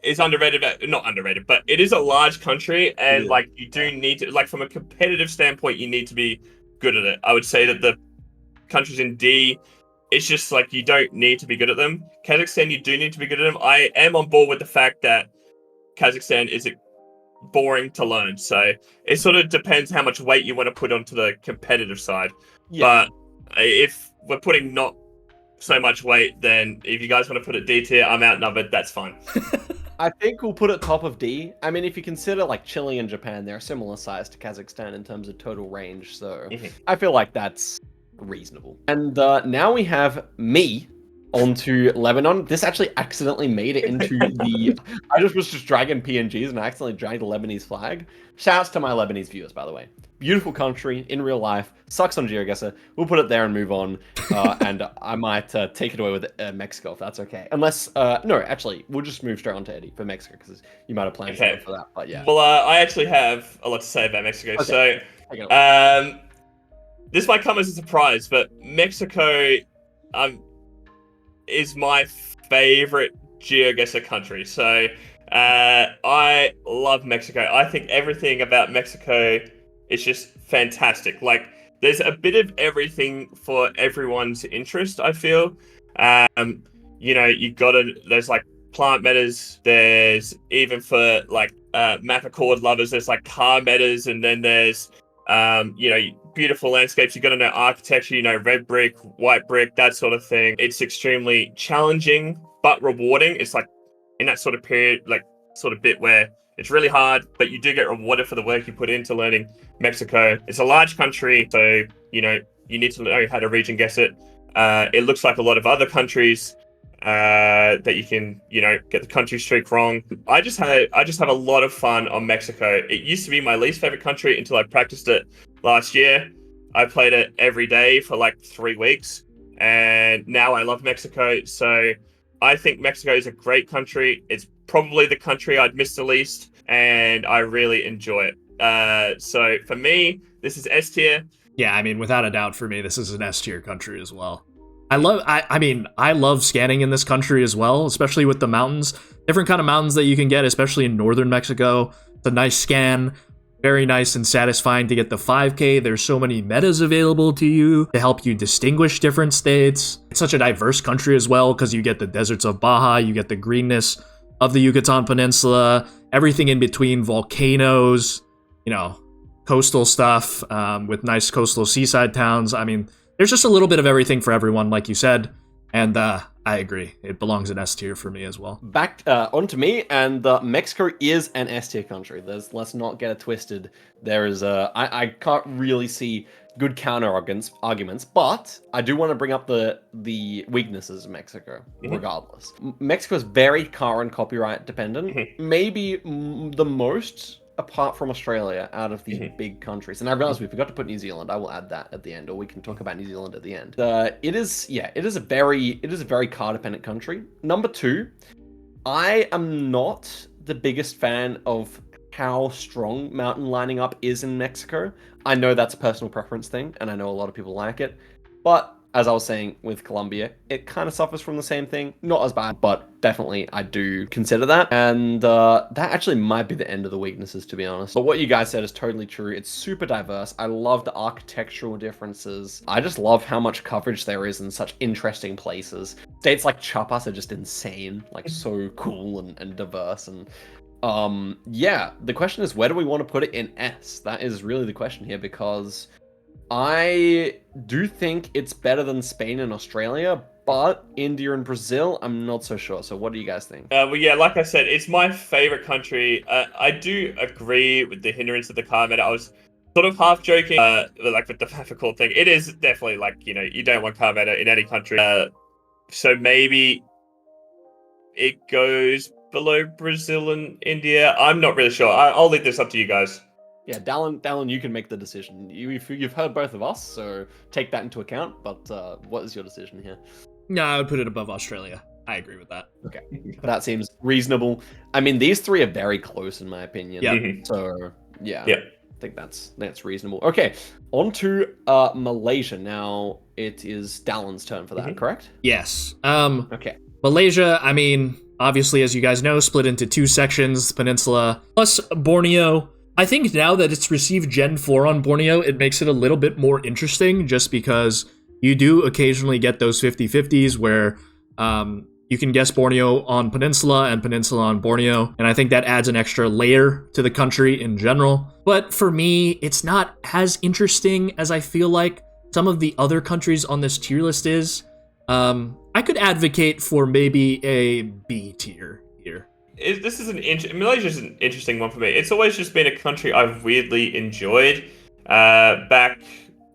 is underrated, not underrated, but it is a large country, and like you do need to, like from a competitive standpoint, you need to be good at it. I would say that the countries in D, it's just like you don't need to be good at them. Kazakhstan, you do need to be good at them. I am on board with the fact that Kazakhstan is boring to learn. So it sort of depends how much weight you want to put onto the competitive side. Yeah. But if we're putting not so much weight, then if you guys want to put it D tier, I'm outnumbered. That's fine. I think we'll put it top of D. I mean, if you consider like Chile and Japan, they're a similar size to Kazakhstan in terms of total range. So I feel like that's reasonable. And now we have me onto Lebanon. This actually accidentally made it into the... I was just dragging PNGs and I accidentally dragged a Lebanese flag. Shouts to my Lebanese viewers, by the way. Beautiful country in real life. Sucks on Geoguessr. We'll put it there and move on. And I might take it away with Mexico, if that's okay. Unless... no, actually, we'll just move straight on to Eddie for Mexico, because you might have planned something for that. But yeah. Well, I actually have a lot to say about Mexico. Okay. So, this might come as a surprise, but Mexico is my favorite Geoguessr country. So, I love Mexico. I think everything about Mexico is just fantastic. Like, there's a bit of everything for everyone's interest, I feel. There's like plant metas, there's even for like map accord lovers, there's like car metas, and then there's beautiful landscapes. You got to know architecture, red brick, white brick, that sort of thing. It's extremely challenging but rewarding. It's like in that sort of period, like sort of bit where it's really hard, but you do get rewarded for the work you put into learning Mexico. It's a large country, so you need to know how to region guess it. It looks like a lot of other countries that you can, get the country streak wrong. I just have a lot of fun on Mexico. It used to be my least favorite country until I practiced it last year. I played it every day for like 3 weeks, and now I love Mexico. So I think Mexico is a great country. It's probably the country I'd miss the least, and I really enjoy it. So for me, this is S tier. Yeah, I mean, without a doubt, for me, this is an S tier country as well. I love scanning in this country as well, especially with the mountains. Different kind of mountains that you can get, especially in northern Mexico. It's a nice scan, very nice and satisfying to get the 5K. There's so many metas available to you to help you distinguish different states. It's such a diverse country as well, because you get the deserts of Baja, you get the greenness of the Yucatan Peninsula, everything in between, volcanoes, coastal stuff with nice coastal seaside towns. I mean, there's just a little bit of everything for everyone, like you said, and I agree. It belongs in S tier for me as well. Back onto me, and Mexico is an S tier country. Let's not get it twisted. There is I can't really see good counter arguments, but I do want to bring up the weaknesses of Mexico, regardless. Mexico is very car and copyright dependent, maybe the most, apart from Australia, out of the big countries. And I realize we forgot to put New Zealand. I will add that at the end, or we can talk about New Zealand at the end. It is a very car dependent country. Number 2, I am not the biggest fan of how strong mountain lining up is in Mexico. I know that's a personal preference thing, and I know a lot of people like it, but as I was saying with Colombia, it kind of suffers from the same thing. Not as bad, but definitely I do consider that. And that actually might be the end of the weaknesses, to be honest. But what you guys said is totally true. It's super diverse. I love the architectural differences. I just love how much coverage there is in such interesting places. States like Chiapas are just insane, like so cool and diverse. And yeah, the question is, where do we want to put it in S? That is really the question here, because I do think it's better than Spain and Australia, but India and Brazil, I'm not so sure. So what do you guys think? Well, yeah, like I said, it's my favorite country. I do agree with the hindrance of the car meta. I was sort of half joking, like with the Faficall thing. It is definitely like, you don't want car meta in any country. So maybe it goes below Brazil and India. I'm not really sure. I'll leave this up to you guys. Yeah, Dallon, you can make the decision. You've heard both of us, so take that into account. But what is your decision here? No, I would put it above Australia. I agree with that. Okay, that seems reasonable. I mean, these three are very close in my opinion. Yeah. So yeah, I think that's reasonable. Okay, on to Malaysia. Now it is Dallon's turn for that, correct? Yes. Okay. Malaysia, I mean, obviously, as you guys know, split into 2 sections, Peninsula plus Borneo. I think now that it's received Gen 4 on Borneo, it makes it a little bit more interesting, just because you do occasionally get those 50-50s where you can guess Borneo on Peninsula and Peninsula on Borneo, and I think that adds an extra layer to the country in general. But for me, it's not as interesting as I feel like some of the other countries on this tier list is. I could advocate for maybe a B tier here. Malaysia's an interesting one for me. It's always just been a country I've weirdly enjoyed. Back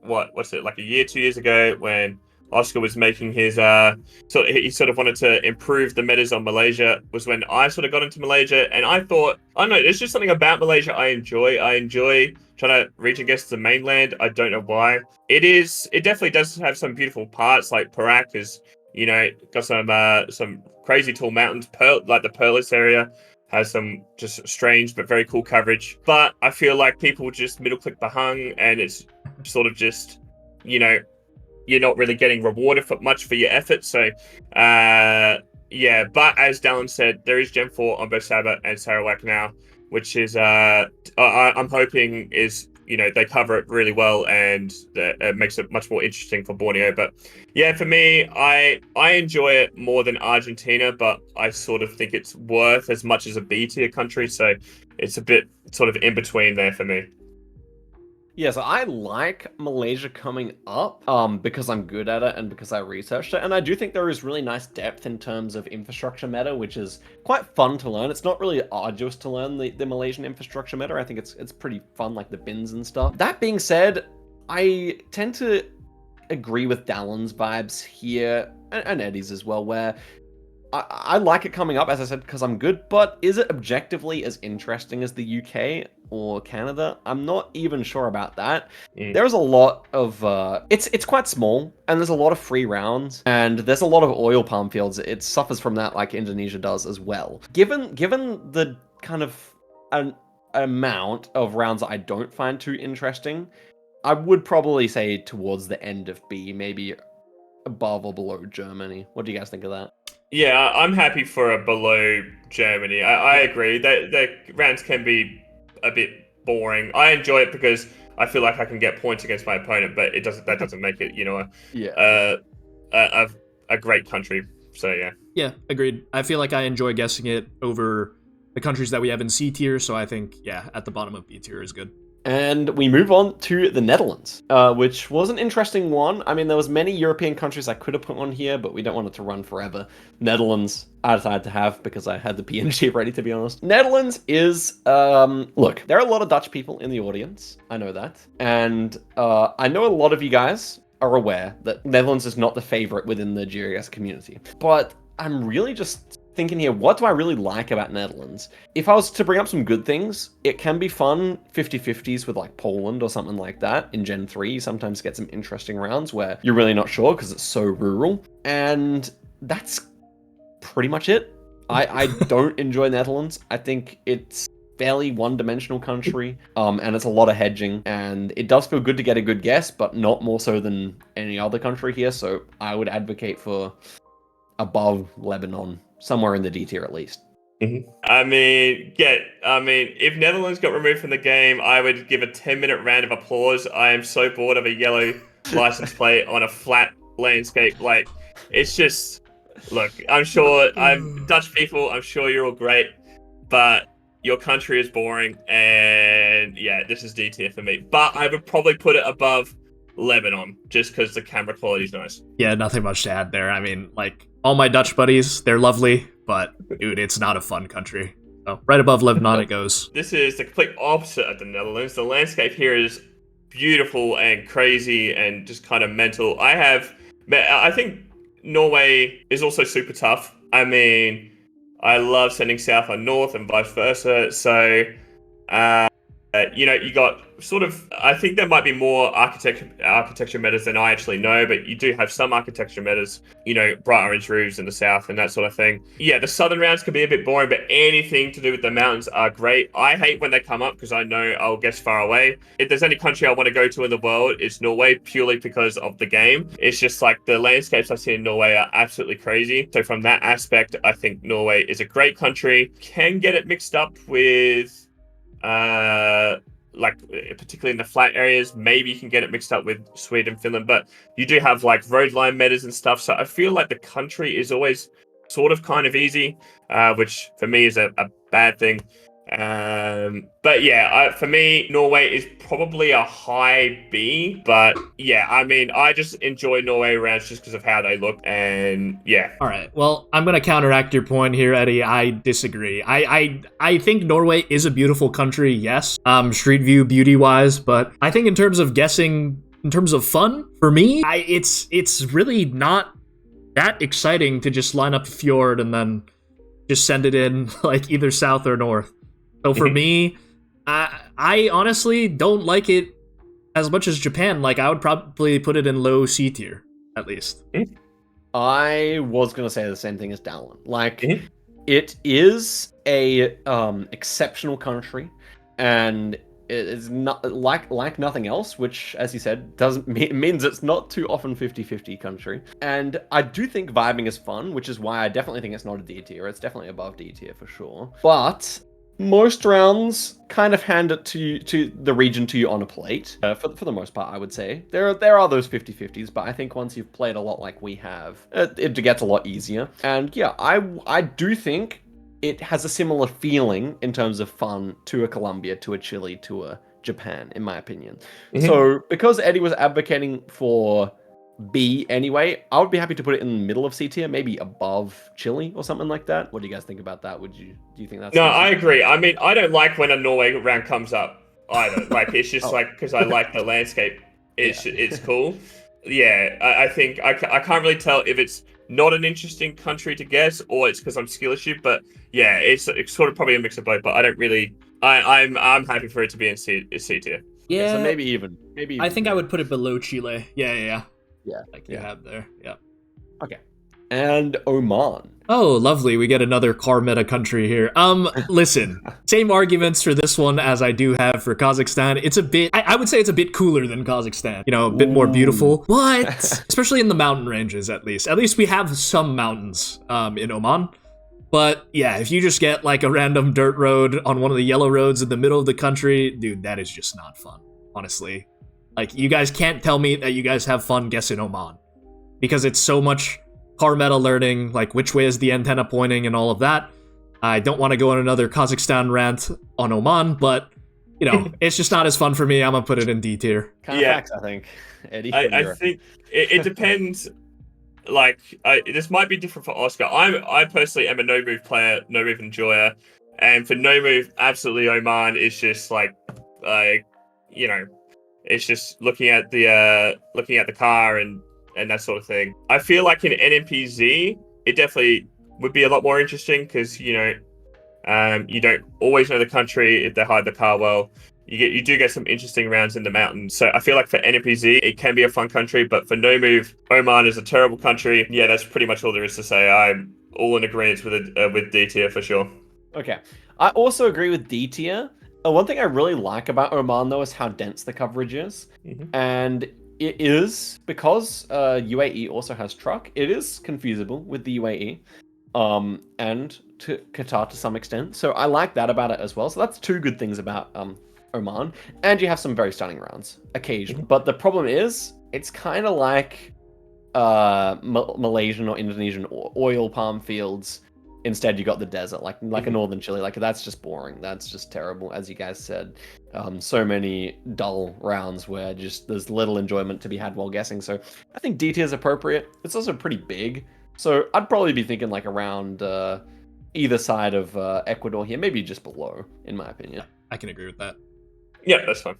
what's it, like a year, 2 years ago, when Oscar was making his he sort of wanted to improve the metas on Malaysia, was when I sort of got into Malaysia, and I thought, I don't know, there's just something about Malaysia I enjoy. I enjoy trying to region guess the mainland. I don't know why. It definitely does have some beautiful parts, like Perak is, got some crazy tall mountains. Like the Perlis area has some just strange but very cool coverage. But I feel like people just middle click Bahang, and it's sort of just, you're not really getting rewarded for much for your effort. So, yeah. But as Dallon said, there is Gen 4 on both Sabah and Sarawak now, which is I'm hoping is, they cover it really well, and it makes it much more interesting for Borneo. But yeah, for me, I enjoy it more than Argentina, but I sort of think it's worth as much as a B tier country. So it's a bit sort of in between there for me. Yeah, so I like Malaysia coming up because I'm good at it and because I researched it. And I do think there is really nice depth in terms of infrastructure meta, which is quite fun to learn. It's not really arduous to learn the Malaysian infrastructure meta. I think it's pretty fun, like the bins and stuff. That being said, I tend to agree with Dallon's vibes here, and Eddie's as well, where I like it coming up, as I said, because I'm good, but is it objectively as interesting as the UK or Canada? I'm not even sure about that. There's a lot of, it's quite small, and there's a lot of free rounds, and there's a lot of oil palm fields. It suffers from that like Indonesia does as well. Given the kind of an amount of rounds that I don't find too interesting, I would probably say towards the end of B, maybe above or below Germany. What do you guys think of that? Yeah, I'm happy for a below Germany. I agree. The rounds can be a bit boring. I enjoy it because I feel like I can get points against my opponent, but that doesn't make it, a great country. So yeah. Yeah, agreed. I feel like I enjoy guessing it over the countries that we have in C tier, so I think, yeah, at the bottom of B tier is good. And we move on to the Netherlands, which was an interesting one. I mean, there was many European countries I could have put on here, but we don't want it to run forever. Netherlands, I decided to have because I had the PNG ready, to be honest. Netherlands is, look, there are a lot of Dutch people in the audience. I know that. And I know a lot of you guys are aware that Netherlands is not the favorite within the Geoguessr community. But I'm really just thinking here, what do I really like about Netherlands? If I was to bring up some good things, it can be fun 50-50s with like Poland or something like that. In Gen 3, you sometimes get some interesting rounds where you're really not sure because it's so rural. And that's pretty much it. I don't enjoy Netherlands. I think it's fairly one-dimensional country, and it's a lot of hedging, and it does feel good to get a good guess, but not more so than any other country here. So I would advocate for above Lebanon, somewhere in the D tier at least. Mm-hmm. I mean, if Netherlands got removed from the game, I would give a 10-minute round of applause. I am so bored of a yellow license plate on a flat landscape. Like, it's just, look, I'm Dutch people, I'm sure you're all great, but your country is boring, and yeah, this is D tier for me. But I would probably put it above Lebanon, just because the camera quality is nice. Yeah, nothing much to add there. I mean, like, all my Dutch buddies, they're lovely, but dude, it's not a fun country. So right above Lebanon it goes. This is the complete opposite of the Netherlands. The landscape here is beautiful and crazy and just kind of mental. I think Norway is also super tough. I mean, I love sending south on north and vice versa. So, you got sort of, I think there might be more architecture metas than I actually know, but you do have some architecture metas, bright orange roofs in the south and that sort of thing. Yeah, the southern rounds can be a bit boring, but anything to do with the mountains are great. I hate when they come up because I know I'll guess far away. If there's any country I want to go to in the world, it's Norway, purely because of the game. It's just like the landscapes I see in Norway are absolutely crazy. So from that aspect, I think Norway is a great country. Can get it mixed up with like particularly in the flat areas, maybe you can get it mixed up with Sweden, Finland, but you do have like road line metas and stuff. So I feel like the country is always sort of kind of easy, which for me is a bad thing. But yeah, for me, Norway is probably a high B, but yeah, I mean, I just enjoy Norway rounds just because of how they look, and yeah. All right, well, I'm going to counteract your point here, Eddie. I disagree. I think Norway is a beautiful country, yes, street view beauty-wise, but I think in terms of guessing in terms of fun, for me, it's really not that exciting to just line up a fjord and then just send it in like either south or north. So for me, I honestly don't like it as much as Japan. Like, I would probably put it in low C tier, at least. I was gonna say the same thing as Dallon. Like, it is a exceptional country, and it is not like nothing else, which, as you said, doesn't means it's not too often 50-50 country. And I do think vibing is fun, which is why I definitely think it's not a D tier. It's definitely above D tier for sure. But most rounds kind of hand it to the region to you on a plate. For the most part, I would say. There are those 50-50s, but I think once you've played a lot like we have, it gets a lot easier. And yeah, I do think it has a similar feeling in terms of fun to a Colombia, to a Chile, to a Japan, in my opinion. So because Eddie was advocating for B anyway, I would be happy to put it in the middle of C tier, maybe above Chile or something like that. What do you guys think about that? Do you think that's... No, I agree. I mean, I don't like when a Norway round comes up either. Like, it's just like, because I like the landscape, it's cool. Yeah, I think I can't really tell if it's not an interesting country to guess or it's because I'm skill issue, but yeah, it's sort of probably a mix of both. But I don't really. I'm happy for it to be in C tier. Yeah, so maybe even. I think I would put it below Chile. Yeah. Like you have there. Yeah. Okay. And Oman. Oh, lovely. We get another car meta country here. Listen, same arguments for this one as I do have for Kazakhstan. It's a bit, I would say it's a bit cooler than Kazakhstan. You know, a bit more beautiful, but especially in the mountain ranges, at least. At least we have some mountains in Oman. But yeah, if you just get like a random dirt road on one of the yellow roads in the middle of the country, dude, that is just not fun, honestly. Like, you guys can't tell me that you guys have fun guessing Oman. Because it's so much car meta learning, like which way is the antenna pointing and all of that. I don't want to go on another Kazakhstan rant on Oman, but, you know, it's just not as fun for me. I'm going to put it in D tier. Kind of facts, I think. Eddie? I think it depends. Like, this might be different for Oscar. I personally am a no-move player, no-move enjoyer. And for no-move, absolutely Oman is just like, you know, it's just looking at the car and that sort of thing. I feel like in NMPZ, it definitely would be a lot more interesting because, you know, you don't always know the country if they hide the car well. You do get some interesting rounds in the mountains. So I feel like for NMPZ, it can be a fun country, but for no move, Oman is a terrible country. Yeah, that's pretty much all there is to say. I'm all in agreement with D tier for sure. Okay. I also agree with D tier. One thing I really like about Oman, though, is how dense the coverage is. And it is, because UAE also has truck, it is confusable with the UAE. And to Qatar to some extent. So I like that about it as well. So that's two good things about Oman. And you have some very stunning rounds occasionally. But the problem is, it's kind of like Malaysian or Indonesian oil palm fields. Instead, you got the desert, like a northern Chile. Like, that's just boring. That's just terrible, as you guys said. So many dull rounds where just there's little enjoyment to be had while guessing. So I think D tier is appropriate. It's also pretty big. So I'd probably be thinking like around either side of Ecuador here, maybe just below, in my opinion. I can agree with that. Yeah, that's fine.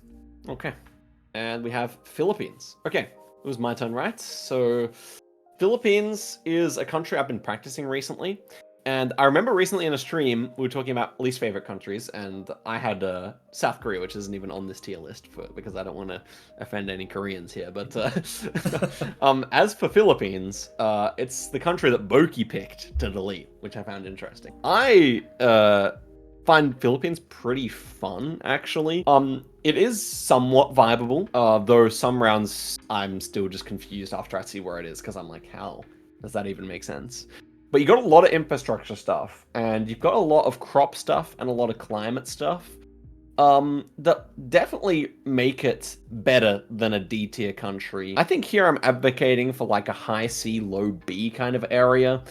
Okay. And we have Philippines. Okay, it was my turn, right? So Philippines is a country I've been practicing recently. And I remember recently in a stream, we were talking about least favorite countries, and I had South Korea, which isn't even on this tier list because I don't want to offend any Koreans here. But as for Philippines, it's the country that Boki picked to delete, which I found interesting. I find Philippines pretty fun, actually. It is somewhat viable, though some rounds I'm still just confused after I see where it is, because I'm like, how does that even make sense? But you got a lot of infrastructure stuff, and you've got a lot of crop stuff and a lot of climate stuff that definitely make it better than a D tier country. I think here I'm advocating for like a high C, low B kind of area,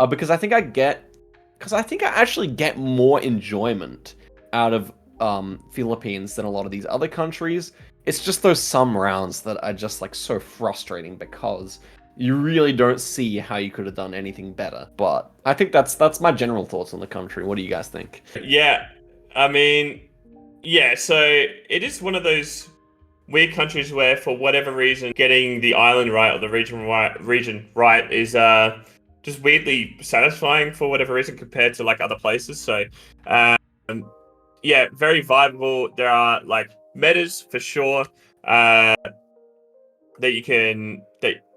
because I think I actually get more enjoyment out of Philippines than a lot of these other countries. It's just those some rounds that are just like so frustrating because you really don't see how you could have done anything better. But I think that's my general thoughts on the country. What do you guys think? Yeah, I mean, yeah, so it is one of those weird countries where, for whatever reason, getting the island right or the region right is just weirdly satisfying for whatever reason compared to like other places. So, um, yeah, very viable. There are like metas for sure that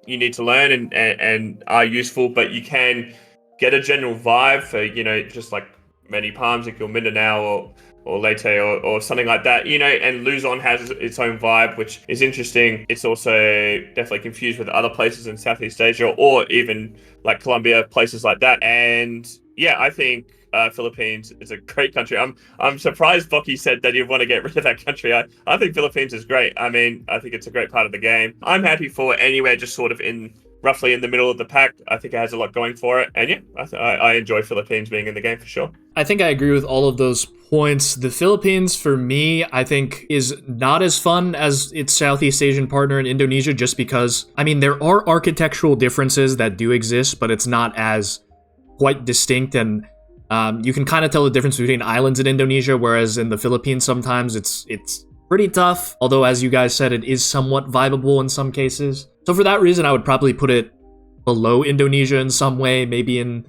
you need to learn and are useful, but you can get a general vibe for, just like many palms like your Mindanao or Leyte or something like that, and Luzon has its own vibe, which is interesting. It's also definitely confused with other places in Southeast Asia or even like Colombia, places like that. And yeah, I think Philippines is a great country. I'm surprised Boki said that he'd want to get rid of that country. I think Philippines is great. I mean, I think it's a great part of the game. I'm happy for anywhere just sort of roughly in the middle of the pack. I think it has a lot going for it. And yeah, I enjoy Philippines being in the game for sure. I think I agree with all of those points. The Philippines, for me, I think is not as fun as its Southeast Asian partner in Indonesia, just because, I mean, there are architectural differences that do exist, but it's not as quite distinct, and you can kind of tell the difference between islands in Indonesia, whereas in the Philippines, sometimes it's pretty tough. Although, as you guys said, it is somewhat viable in some cases. So for that reason, I would probably put it below Indonesia in some way, maybe in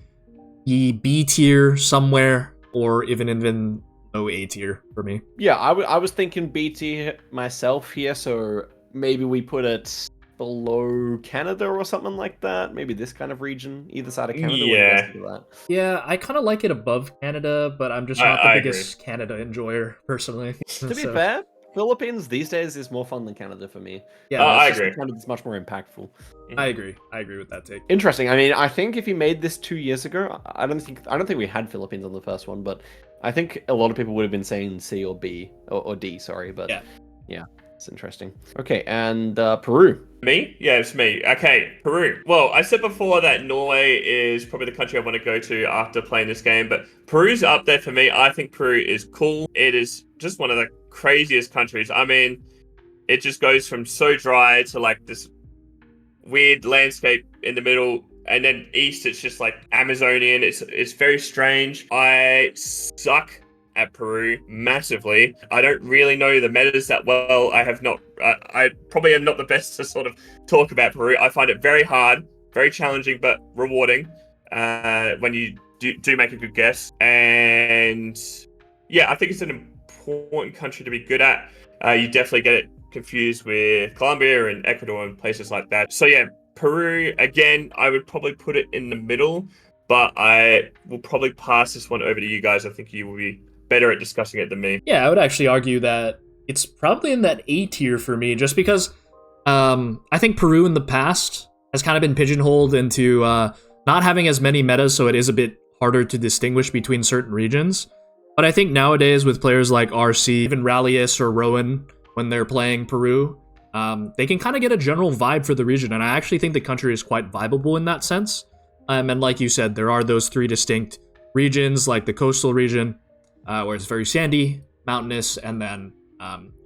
the B tier somewhere, or even low A tier for me. Yeah, I was thinking B tier myself here, so maybe we put it below Canada or something like that. Maybe this kind of region, either side of Canada. Yeah. That. Yeah, I kind of like it above Canada, but I'm just not the biggest Canada enjoyer personally. To be fair, Philippines these days is more fun than Canada for me. Yeah, I agree. Canada's much more impactful. I agree with that take. Interesting. I mean, I think if you made this 2 years ago, I don't think we had Philippines on the first one, but I think a lot of people would have been saying C or B or D. Sorry, but yeah, it's interesting. Okay, and Peru. Me? Yeah, it's me. Okay, Peru. Well, I said before that Norway is probably the country I want to go to after playing this game, but Peru's up there for me. I think Peru is cool. It is just one of the craziest countries. I mean, it just goes from so dry to like this weird landscape in the middle, and then east it's just like Amazonian. It's very strange. I suck at Peru massively. I don't really know the metas that well. I probably am not the best to sort of talk about Peru. I find it very hard, very challenging, but rewarding when you do make a good guess. And yeah, I think it's an important country to be good at. You definitely get it confused with Colombia and Ecuador and places like that. So yeah, Peru, again, I would probably put it in the middle, but I will probably pass this one over to you guys. I think you will be better at discussing it than me. Yeah, I would actually argue that it's probably in that A tier for me, just because I think Peru in the past has kind of been pigeonholed into not having as many metas, so it is a bit harder to distinguish between certain regions. But I think nowadays with players like RC, even Rallius or Rowan, when they're playing Peru, they can kind of get a general vibe for the region, and I actually think the country is quite viable in that sense. And like you said, there are those three distinct regions, like the coastal region, where it's very sandy, mountainous, and then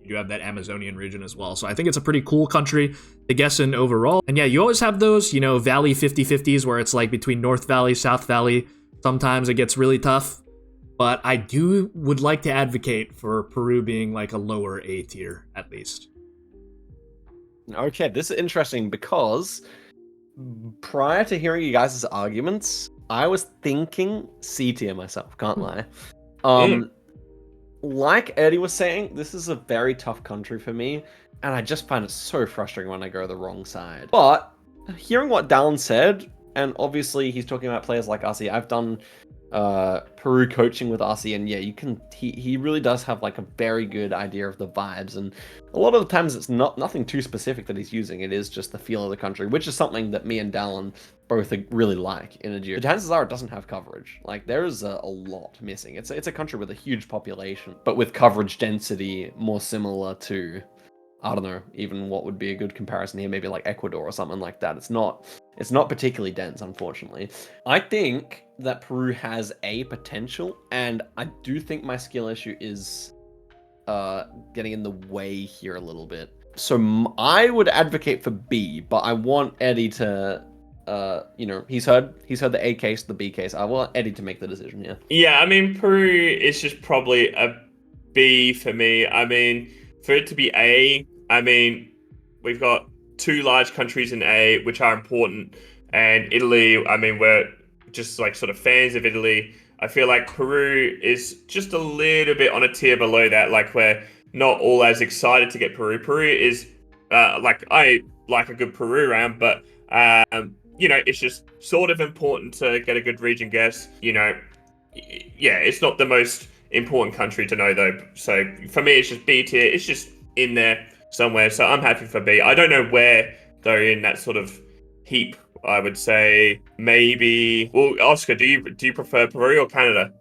you have that Amazonian region as well. So I think it's a pretty cool country to guess in overall. And yeah, you always have those, Valley 50-50s where it's like between North Valley, South Valley. Sometimes it gets really tough. But I would like to advocate for Peru being like a lower A tier, at least. Okay, this is interesting because prior to hearing you guys' arguments, I was thinking C tier myself, can't lie. Like Eddie was saying, this is a very tough country for me, and I just find it so frustrating when I go the wrong side. But hearing what Dallon said, and obviously he's talking about players like RC, I've done Peru coaching with RC, and yeah, he really does have like a very good idea of the vibes, and a lot of the times it's nothing too specific that he's using. It is just the feel of the country, which is something that me and Dallon both really like in a geo. The chances are it doesn't have coverage. Like there is a lot missing. It's a country with a huge population, but with coverage density more similar to, I don't know, even what would be a good comparison here, maybe like Ecuador or something like that. It's not particularly dense, unfortunately. I think that Peru has a potential, and I do think my skill issue is getting in the way here a little bit. So I would advocate for B, but I want Eddie to, he's heard the A case, the B case. I want Eddie to make the decision here. Yeah, I mean, Peru is just probably a B for me. I mean, for it to be A, I mean, we've got two large countries in A, which are important, and Italy. I mean, we're just like sort of fans of Italy. I feel like Peru is just a little bit on a tier below that. Like we're not all as excited to get Peru. Peru is like I like a good Peru round, but it's just sort of important to get a good region guess. Yeah, it's not the most important country to know though. So for me, it's just B tier. It's just in there somewhere. So I'm happy for B. I don't know where though in that sort of heap. I would say maybe. Well, Oscar, do you prefer Peru or Canada?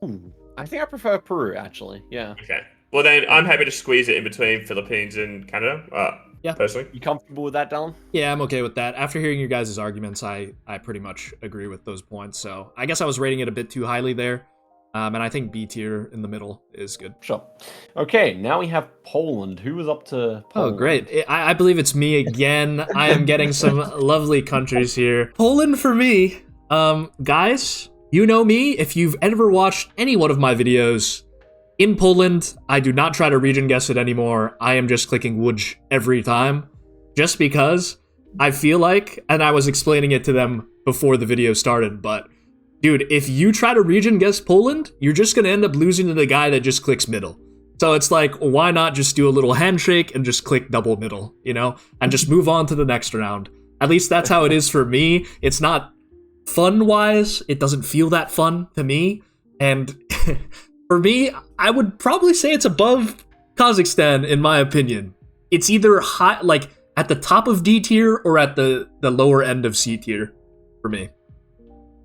I think I prefer Peru, actually. Yeah. Okay. Well, then I'm happy to squeeze it in between Philippines and Canada. Yeah. Personally. You comfortable with that, Dallon? Yeah, I'm okay with that. After hearing your guys' arguments, I pretty much agree with those points. So I guess I was rating it a bit too highly there. And I think B tier in the middle is good. Sure. Okay, now we have Poland. Who was up to Poland? Oh, great. I believe it's me again. I am getting some lovely countries here. Poland for me. Guys, you know me. If you've ever watched any one of my videos, in Poland, I do not try to region guess it anymore. I am just clicking Łódź every time. Just because I feel like, and I was explaining it to them before the video started, but dude, if you try to region guess Poland, you're just going to end up losing to the guy that just clicks middle. So it's like, why not just do a little handshake and just click double middle, and just move on to the next round. At least that's how it is for me. It's not fun-wise. It doesn't feel that fun to me. And for me, I would probably say it's above Kazakhstan, in my opinion. It's either high, like at the top of D tier or at the lower end of C tier for me.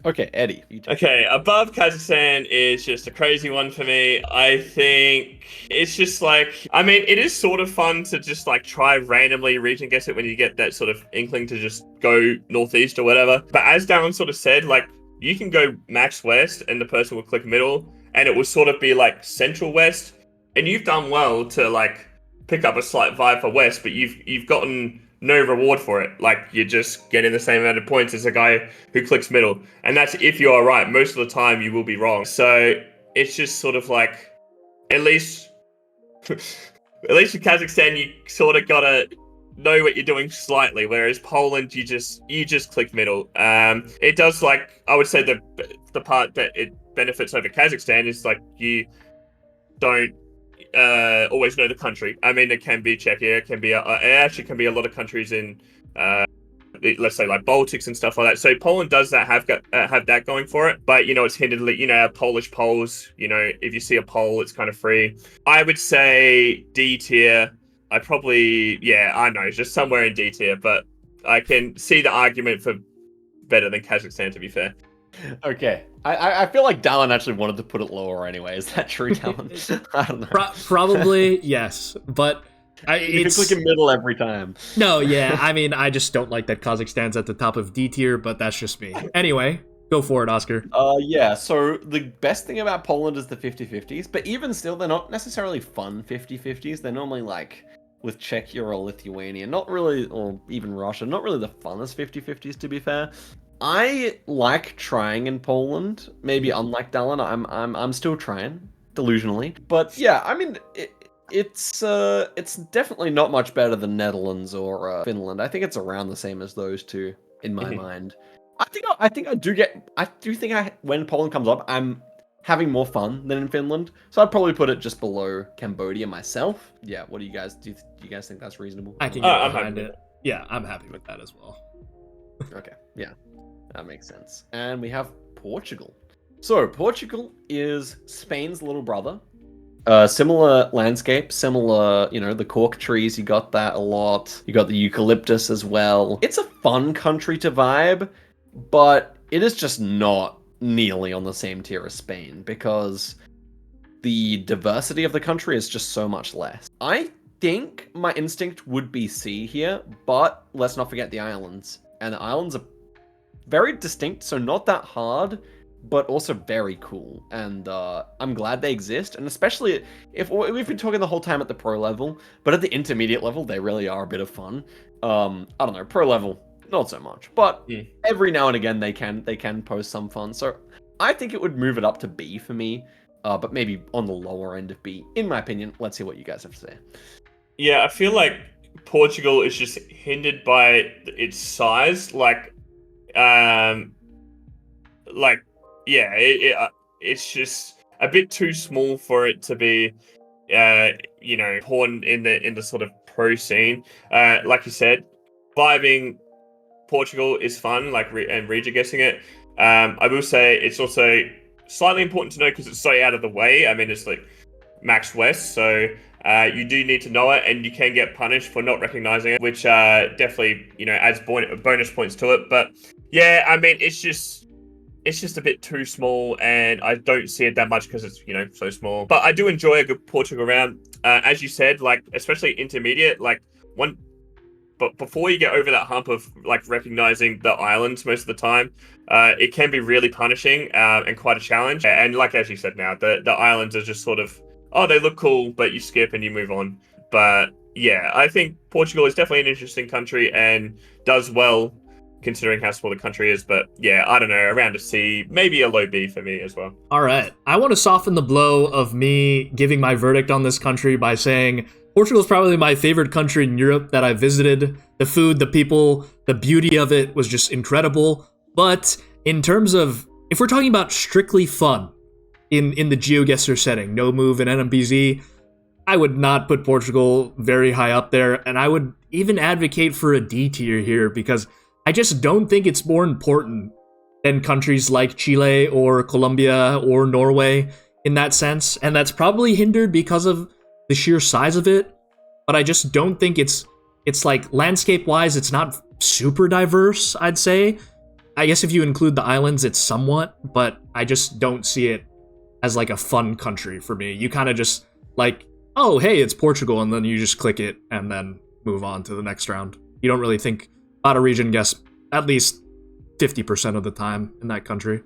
Okay, Eddie. You take Okay, above Kazakhstan is just a crazy one for me. I think it's just like, I mean, it is sort of fun to just like try randomly region guess it when you get that sort of inkling to just go northeast or whatever. But as Darren sort of said, like you can go max west and the person will click middle and it will sort of be like central west. And you've done well to like pick up a slight vibe for west, but you've gotten no reward for it. Like you're just getting the same amount of points as a guy who clicks middle. And that's if you are right. Most of the time you will be wrong. So it's just sort of like, at least with Kazakhstan, you sort of gotta know what you're doing slightly. Whereas Poland, you just click middle. It does, like, I would say the part that it benefits over Kazakhstan is like you don't always know the country. I mean, it can be Czechia, it can be it actually can be a lot of countries in let's say like Baltics and stuff like that. So Poland does have that going for it, but it's hindered. Our Polish polls. If you see a poll, it's kind of free. I would say D tier. I know, just somewhere in D tier, but I can see the argument for better than Kazakhstan, to be fair. Okay. I feel like Dallon actually wanted to put it lower anyway. Is that true, Dallon? I don't know. Probably, yes. But you click in middle every time. No, yeah. I mean, I just don't like that Kazakhstan's at the top of D tier, but that's just me. Anyway, go for it, Oscar. Yeah, so the best thing about Poland is the 50-50s, but even still, they're not necessarily fun 50-50s. They're normally like with Czechia or Lithuania, not really, or even Russia, not really the funnest 50-50s, to be fair. I like trying in Poland. Maybe unlike Dallon, I'm still trying delusionally. But yeah, I mean, it's definitely not much better than Netherlands or Finland. I think it's around the same as those two in my mind. When Poland comes up, I'm having more fun than in Finland. So I'd probably put it just below Cambodia myself. Yeah, what do you guys do? You guys think that's reasonable? I can get behind it. Yeah, I'm happy with that as well. Okay, yeah. That makes sense. And we have Portugal. So Portugal is Spain's little brother. Similar landscape, similar, the cork trees, you got that a lot. You got the eucalyptus as well. It's a fun country to vibe, but it is just not nearly on the same tier as Spain because the diversity of the country is just so much less. I think my instinct would be C here, but let's not forget the islands. And the islands are very distinct, so not that hard, but also very cool. And I'm glad they exist. And especially if we've been talking the whole time at the pro level, but at the intermediate level, they really are a bit of fun. I don't know, pro level, not so much. But every now and again, they can post some fun. So I think it would move it up to B for me, but maybe on the lower end of B, in my opinion. Let's see what you guys have to say. Yeah, I feel like Portugal is just hindered by its size. It's just a bit too small for it to be, important in the sort of pro scene. Like you said, vibing Portugal is fun, and guessing it. I will say it's also slightly important to know because it's so out of the way. I mean, it's like Max West, so you do need to know it, and you can get punished for not recognizing it, which definitely adds bonus points to it. But yeah, I mean, it's just a bit too small, and I don't see it that much because it's so small. But I do enjoy a good Portugal round, as you said, like especially intermediate, But before you get over that hump of recognizing the islands most of the time, it can be really punishing and quite a challenge. And as you said, now the islands are just sort of, oh, they look cool, but you skip and you move on. But yeah, I think Portugal is definitely an interesting country and does well considering how small the country is. But yeah, I don't know, around a C, maybe a low B for me as well. All right, I want to soften the blow of me giving my verdict on this country by saying Portugal is probably my favorite country in Europe that I visited. The food, the people, the beauty of it was just incredible. But in terms of, if we're talking about strictly fun in the Geoguessr setting, no move and NMBZ, I would not put Portugal very high up there. And I would even advocate for a D tier here because I just don't think it's more important than countries like Chile or Colombia or Norway in that sense. And that's probably hindered because of the sheer size of it, but I just don't think it's like landscape-wise, it's not super diverse, I'd say. I guess if you include the islands, it's somewhat, but I just don't see it as like a fun country for me. You kind of just like, oh, hey, it's Portugal, and then you just click it and then move on to the next round. You don't really think about a region guess at least 50% of the time in that country.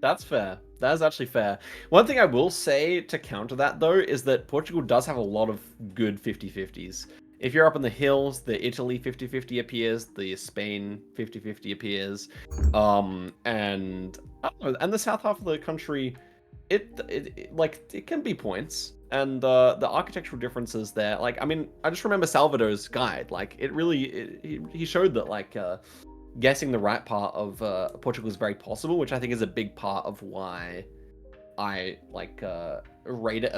That's fair. That is actually fair. One thing I will say to counter that, though, is that Portugal does have a lot of good 50-50s. If you're up in the hills, the Italy 50-50 appears, the Spain 50-50 appears, and I don't know, and the south half of the country, it can be points, and the architectural differences there. Like, I mean, I just remember Salvador's guide. Like, he showed that guessing the right part of Portugal is very possible, which I think is a big part of why I rate it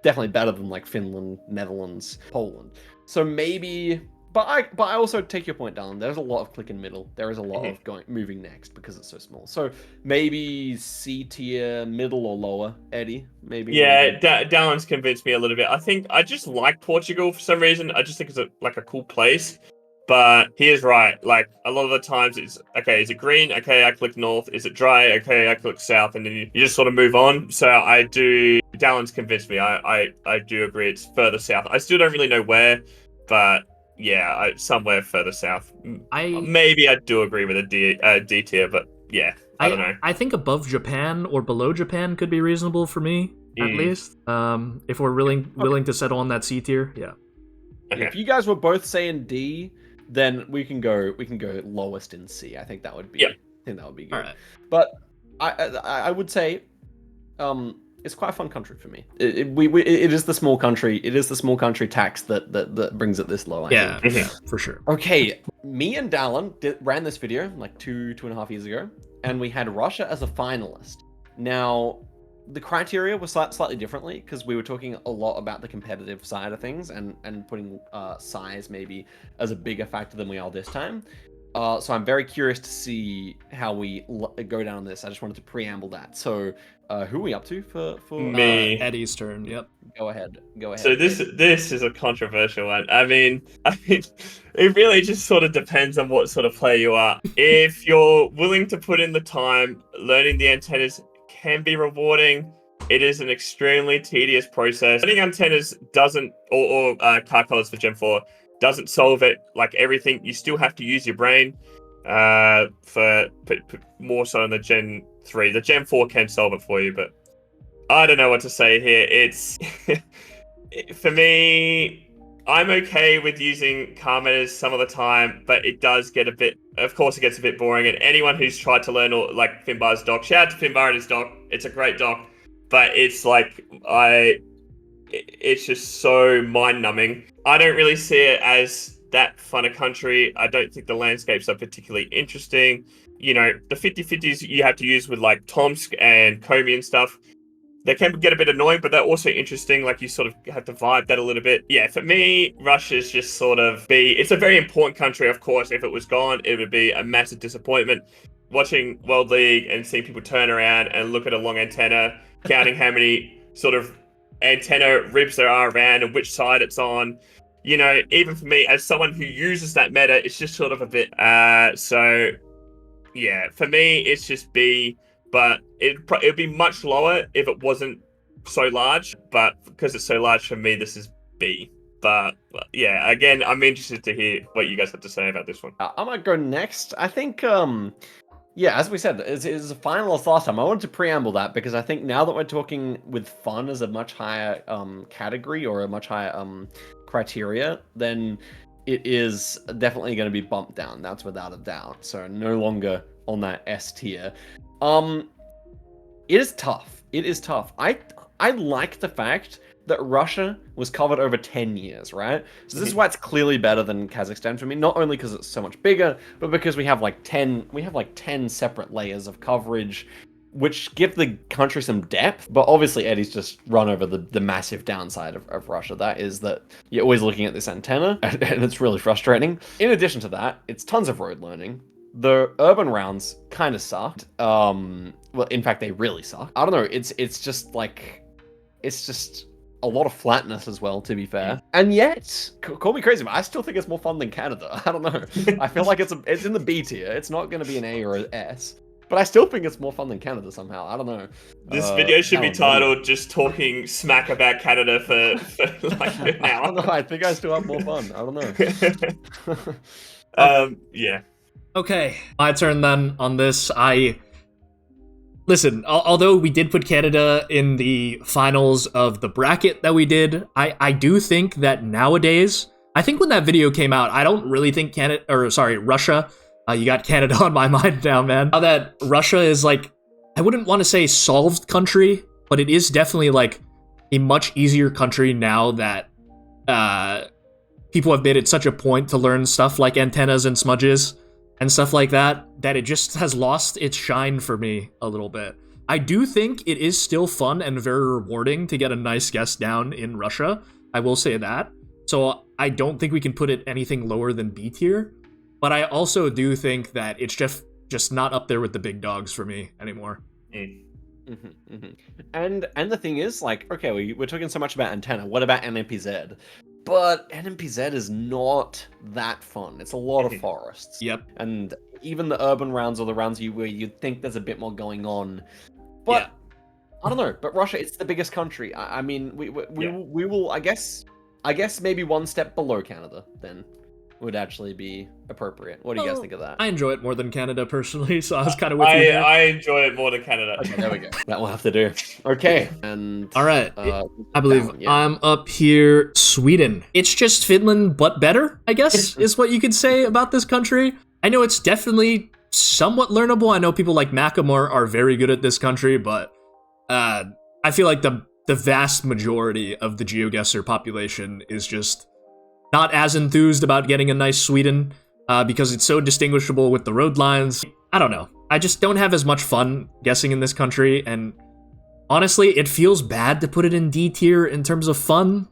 definitely better than Finland, Netherlands, Poland. So maybe, but I also take your point, Dallon. There's a lot of click in middle. There is a lot of moving next because it's so small. So maybe C tier, middle or lower. Eddie, maybe. Yeah, Dallon's convinced me a little bit. I think I just like Portugal for some reason. I just think it's a cool place. But he is right. Like, a lot of the times it's, okay, is it green? Okay, I click north. Is it dry? Okay, I click south. And then you just sort of move on. So Dallon's convinced me. I do agree it's further south. I still don't really know where, but yeah, somewhere further south. Maybe I do agree with a D tier, but yeah, I don't know. I think above Japan or below Japan could be reasonable for me, at least. If we're willing to settle on that C tier, yeah. Okay. If you guys were both saying D, then we can go lowest in C. I think that would be. I think that would be good. All right. But I would say, it's quite a fun country for me. It is the small country. It is the small country tax that brings it this low. I think. Yeah, for sure. Okay, me and Dallon ran this video like 2.5 years ago, and we had Russia as a finalist. Now, the criteria was slightly differently because we were talking a lot about the competitive side of things and putting size maybe as a bigger factor than we are this time. So I'm very curious to see how we go down on this. I just wanted to preamble that. So who are we up to for me? Eddie's turn. Yep. Go ahead. So this is a controversial one. I mean, it really just sort of depends on what sort of player you are. If you're willing to put in the time, learning the antennas can be rewarding. It is an extremely tedious process. Learning antennas doesn't, or car colors for Gen 4, doesn't solve it like everything. You still have to use your brain for more so in the Gen 3. The Gen 4 can solve it for you, but I don't know what to say here. It's for me, I'm okay with using car meters some of the time, but it does get a bit, of course it gets a bit boring, and anyone who's tried to learn Finbar's doc, shout out to Finbar and his doc, it's a great doc, but it's like, it's just so mind-numbing. I don't really see it as that fun a country. I don't think the landscapes are particularly interesting. You know, the 50-50s you have to use with like Tomsk and Komi and stuff, they can get a bit annoying, but they're also interesting. Like, you sort of have to vibe that a little bit. Yeah, for me, Russia's just sort of it's a very important country, of course. If it was gone, it would be a massive disappointment. Watching World League and seeing people turn around and look at a long antenna, counting how many sort of antenna ribs there are around and which side it's on. You know, even for me, as someone who uses that meta, it's just sort of a bit... So, yeah, for me, it's just B. But it'd be much lower if it wasn't so large. But because it's so large for me, this is B. But yeah, again, I'm interested to hear what you guys have to say about this one. I'm gonna go next. I think, yeah, as we said, it's a final last time. I wanted to preamble that because I think now that we're talking with fun as a much higher category or a much higher criteria, then it is definitely going to be bumped down. That's without a doubt. So no longer on that S tier. It is tough. It is tough. I like the fact that Russia was covered over 10 years, right? So this is why it's clearly better than Kazakhstan for me, not only because it's so much bigger, but because we have like 10 separate layers of coverage, which give the country some depth. But obviously Eddie's just run over the massive downside of Russia. That is that you're always looking at this antenna, and it's really frustrating. In addition to that, it's tons of road learning. The urban rounds kind of sucked. Well, in fact, they really suck. I don't know. It's just a lot of flatness as well, to be fair. And yet, call me crazy, but I still think it's more fun than Canada. I don't know. I feel like it's in the B tier. It's not going to be an A or an S. But I still think it's more fun than Canada somehow. I don't know. This video should be titled "Just Talking Smack About Canada" for like an hour. I don't know. I think I still have more fun. I don't know. Yeah. Okay, my turn then on this. Listen, although we did put Canada in the finals of the bracket that we did, I do think that nowadays, I think when that video came out, I don't really think Russia, you got Canada on my mind now, man. Now that Russia is like, I wouldn't want to say solved country, but it is definitely like a much easier country now that people have made it such a point to learn stuff like antennas and smudges and stuff like that it just has lost its shine for me a little bit. I do think it is still fun and very rewarding to get a nice guest down in Russia. I will say that. So I don't think we can put it anything lower than B tier. But I also do think that it's just not up there with the big dogs for me anymore. And the thing is, like, okay, we're talking so much about antenna. What about NMPZ? But NMPZ is not that fun. It's a lot of forests. Yep. And even the urban rounds or the rounds where you'd think there's a bit more going on. But I don't know. But Russia, it's the biggest country. I mean, we will. I guess maybe one step below Canada then would actually be appropriate. What do you guys think of that? I enjoy it more than Canada personally, so I was kind of with you there. I enjoy it more than Canada. Okay, there we go. That will have to do. Okay, and all right. I believe I'm up here. Sweden. It's just Finland, but better, I guess, is what you could say about this country. I know it's definitely somewhat learnable. I know people like Macklemore are very good at this country, but I feel like the vast majority of the Geoguessr population is just not as enthused about getting a nice Sweden because it's so distinguishable with the road lines. I don't know. I just don't have as much fun guessing in this country, and honestly, it feels bad to put it in D tier in terms of fun,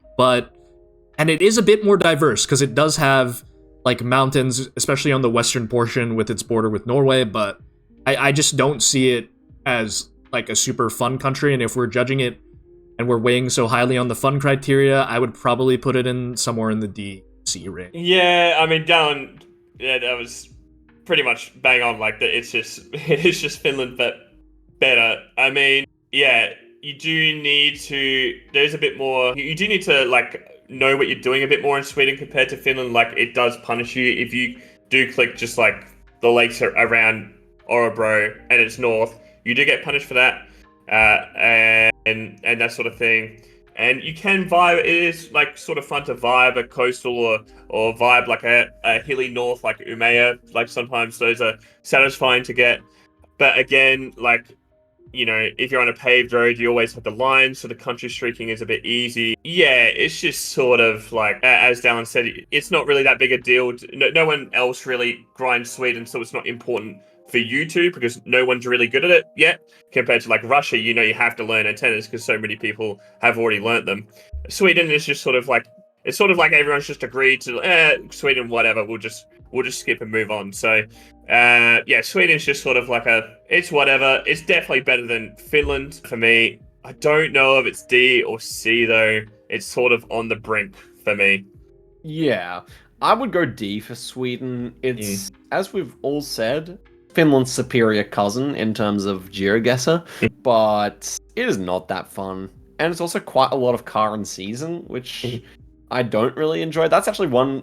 and it is a bit more diverse because it does have like mountains, especially on the western portion with its border with Norway, but I just don't see it as like a super fun country, and if we're judging it and we're weighing so highly on the fun criteria, I would probably put it in somewhere in the D-C range. Yeah, I mean, Dallon, that was pretty much bang on. Like that, it's just Finland, but better. I mean, yeah, you do need to. There's a bit more. You do need to like know what you're doing a bit more in Sweden compared to Finland. Like it does punish you if you do click just like the lakes around Orebro and it's north. You do get punished for that. And that sort of thing, and you can vibe. It is like sort of fun to vibe a coastal or vibe like a hilly north like Umeå. Like sometimes those are satisfying to get, but again, like if you're on a paved road, you always have the lines, so the country streaking is a bit easy. Yeah, it's just sort of like, as Dallon said, it's not really that big a deal. No one else really grinds Sweden, so it's not important for you to, because no one's really good at it yet. Compared to like Russia, you have to learn antennas because so many people have already learnt them. Sweden is just sort of like, it's sort of like everyone's just agreed to, Sweden, whatever, we'll just skip and move on. So, Sweden's just sort of like it's whatever. It's definitely better than Finland for me. I don't know if it's D or C though. It's sort of on the brink for me. Yeah, I would go D for Sweden. It's, as we've all said, Finland's superior cousin in terms of Geoguessr, but it is not that fun. And it's also quite a lot of car and season, which I don't really enjoy. That's actually one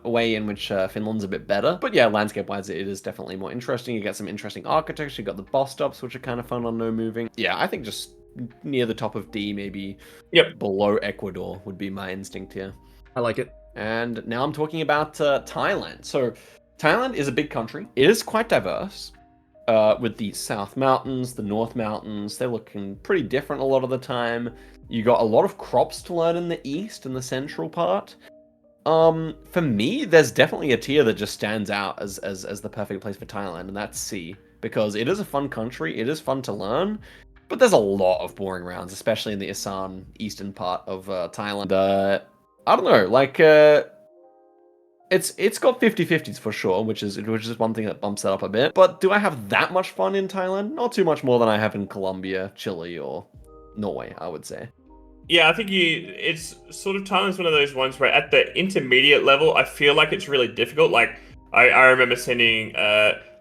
way in which Finland's a bit better. But yeah, landscape-wise, it is definitely more interesting. You get some interesting architecture. You got the boss stops, which are kind of fun on no moving. Yeah, I think just near the top of D, maybe below Ecuador would be my instinct here. I like it. And now I'm talking about Thailand. So Thailand is a big country. It is quite diverse. With the South Mountains, the North Mountains, they're looking pretty different a lot of the time. You got a lot of crops to learn in the east and the central part. For me, there's definitely a tier that just stands out as the perfect place for Thailand, and that's C, because it is a fun country, it is fun to learn, but there's a lot of boring rounds, especially in the Isan eastern part of Thailand. I don't know, like it's got 50-50s for sure, which is one thing that bumps that up a bit. But do I have that much fun in Thailand? Not too much more than I have in Colombia, Chile, or Norway, I would say. Yeah, I think it's sort of, Thailand's one of those ones where at the intermediate level, I feel like it's really difficult. Like I remember sending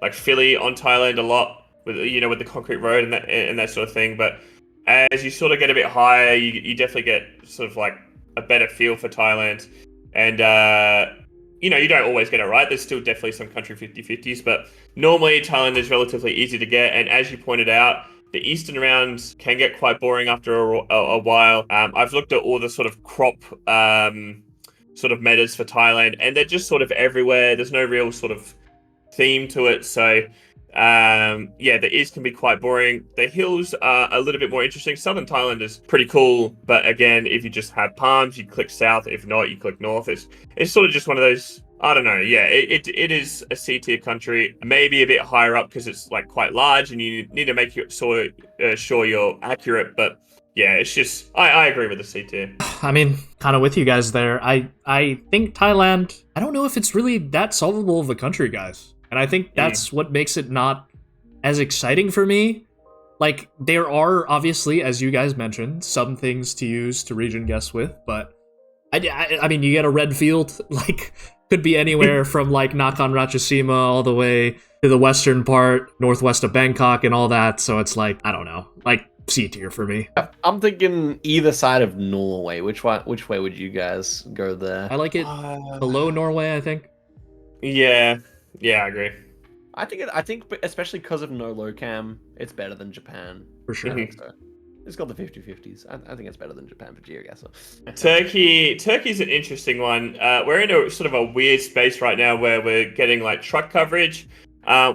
like Philly on Thailand a lot with with the concrete road and that sort of thing. But as you sort of get a bit higher, you definitely get sort of like a better feel for Thailand. And you don't always get it right. There's still definitely some country 50-50s, but normally Thailand is relatively easy to get. And as you pointed out, the eastern rounds can get quite boring after a while. I've looked at all the sort of crop sort of metas for Thailand, and they're just sort of everywhere. There's no real sort of theme to it. So, the east can be quite boring. The hills are a little bit more interesting. Southern Thailand is pretty cool, but again, if you just have palms, you click south. If not, you click north. It's sort of just one of those, I don't know. Yeah, it is a C tier country, maybe a bit higher up because it's like quite large and you need to make sure you're accurate. But yeah, it's just, I agree with the C tier. I mean, kind of with you guys there. I think Thailand, I don't know if it's really that solvable of a country, guys. And I think that's what makes it not as exciting for me. Like, there are obviously, as you guys mentioned, some things to use to region guess with, but I mean, you get a red field, like, could be anywhere from like Nakhon Ratchasima all the way to the western part, northwest of Bangkok and all that. So it's like, I don't know, like C tier for me. I'm thinking either side of Norway. Which way would you guys go there? I like it below Norway, I think. Yeah, I agree. I think especially because of no low cam, it's better than Japan. For sure. So it's got the 50-50s. I think it's better than Japan for Geoguessr. Turkey's an interesting one. We're in a sort of a weird space right now where we're getting like truck coverage,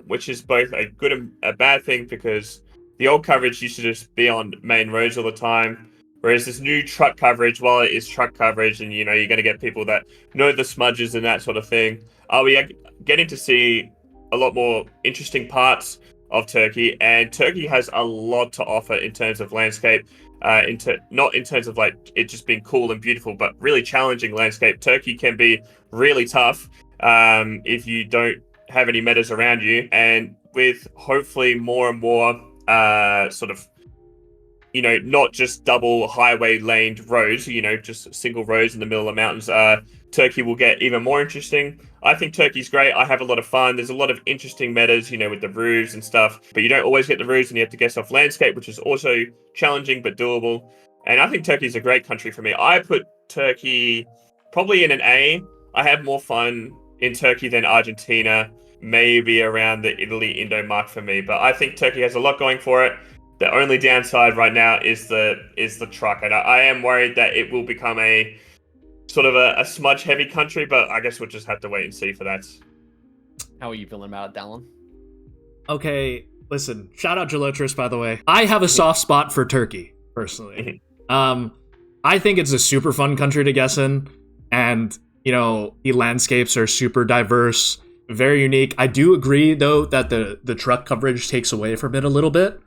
which is both a good and a bad thing because the old coverage used to just be on main roads all the time. Whereas this new truck coverage, while it is truck coverage and, you're going to get people that know the smudges and that sort of thing, we are getting to see a lot more interesting parts of Turkey. And Turkey has a lot to offer in terms of landscape, not in terms of like it just being cool and beautiful, but really challenging landscape. Turkey can be really tough if you don't have any metas around you. And with hopefully more and more sort of, not just double highway laned roads, just single roads in the middle of the mountains, Turkey will get even more interesting. I think Turkey's great. I have a lot of fun. There's a lot of interesting metas, with the roofs and stuff, but you don't always get the roofs and you have to guess off landscape, which is also challenging but doable. And I think Turkey's a great country for me. I put Turkey probably in an A. I have more fun in Turkey than Argentina, maybe around the Italy-Indo mark for me, but I think Turkey has a lot going for it. The only downside right now is the truck, and I am worried that it will become a sort of a smudge-heavy country, but I guess we'll just have to wait and see for that. How are you feeling about it, Dallon? Okay, Listen, shout out Gelotris, by the way. I have a soft spot for Turkey, personally. I think it's a super fun country to guess in, and, you know, the landscapes are super diverse, very unique. I do agree, though, that the truck coverage takes away from it a little bit,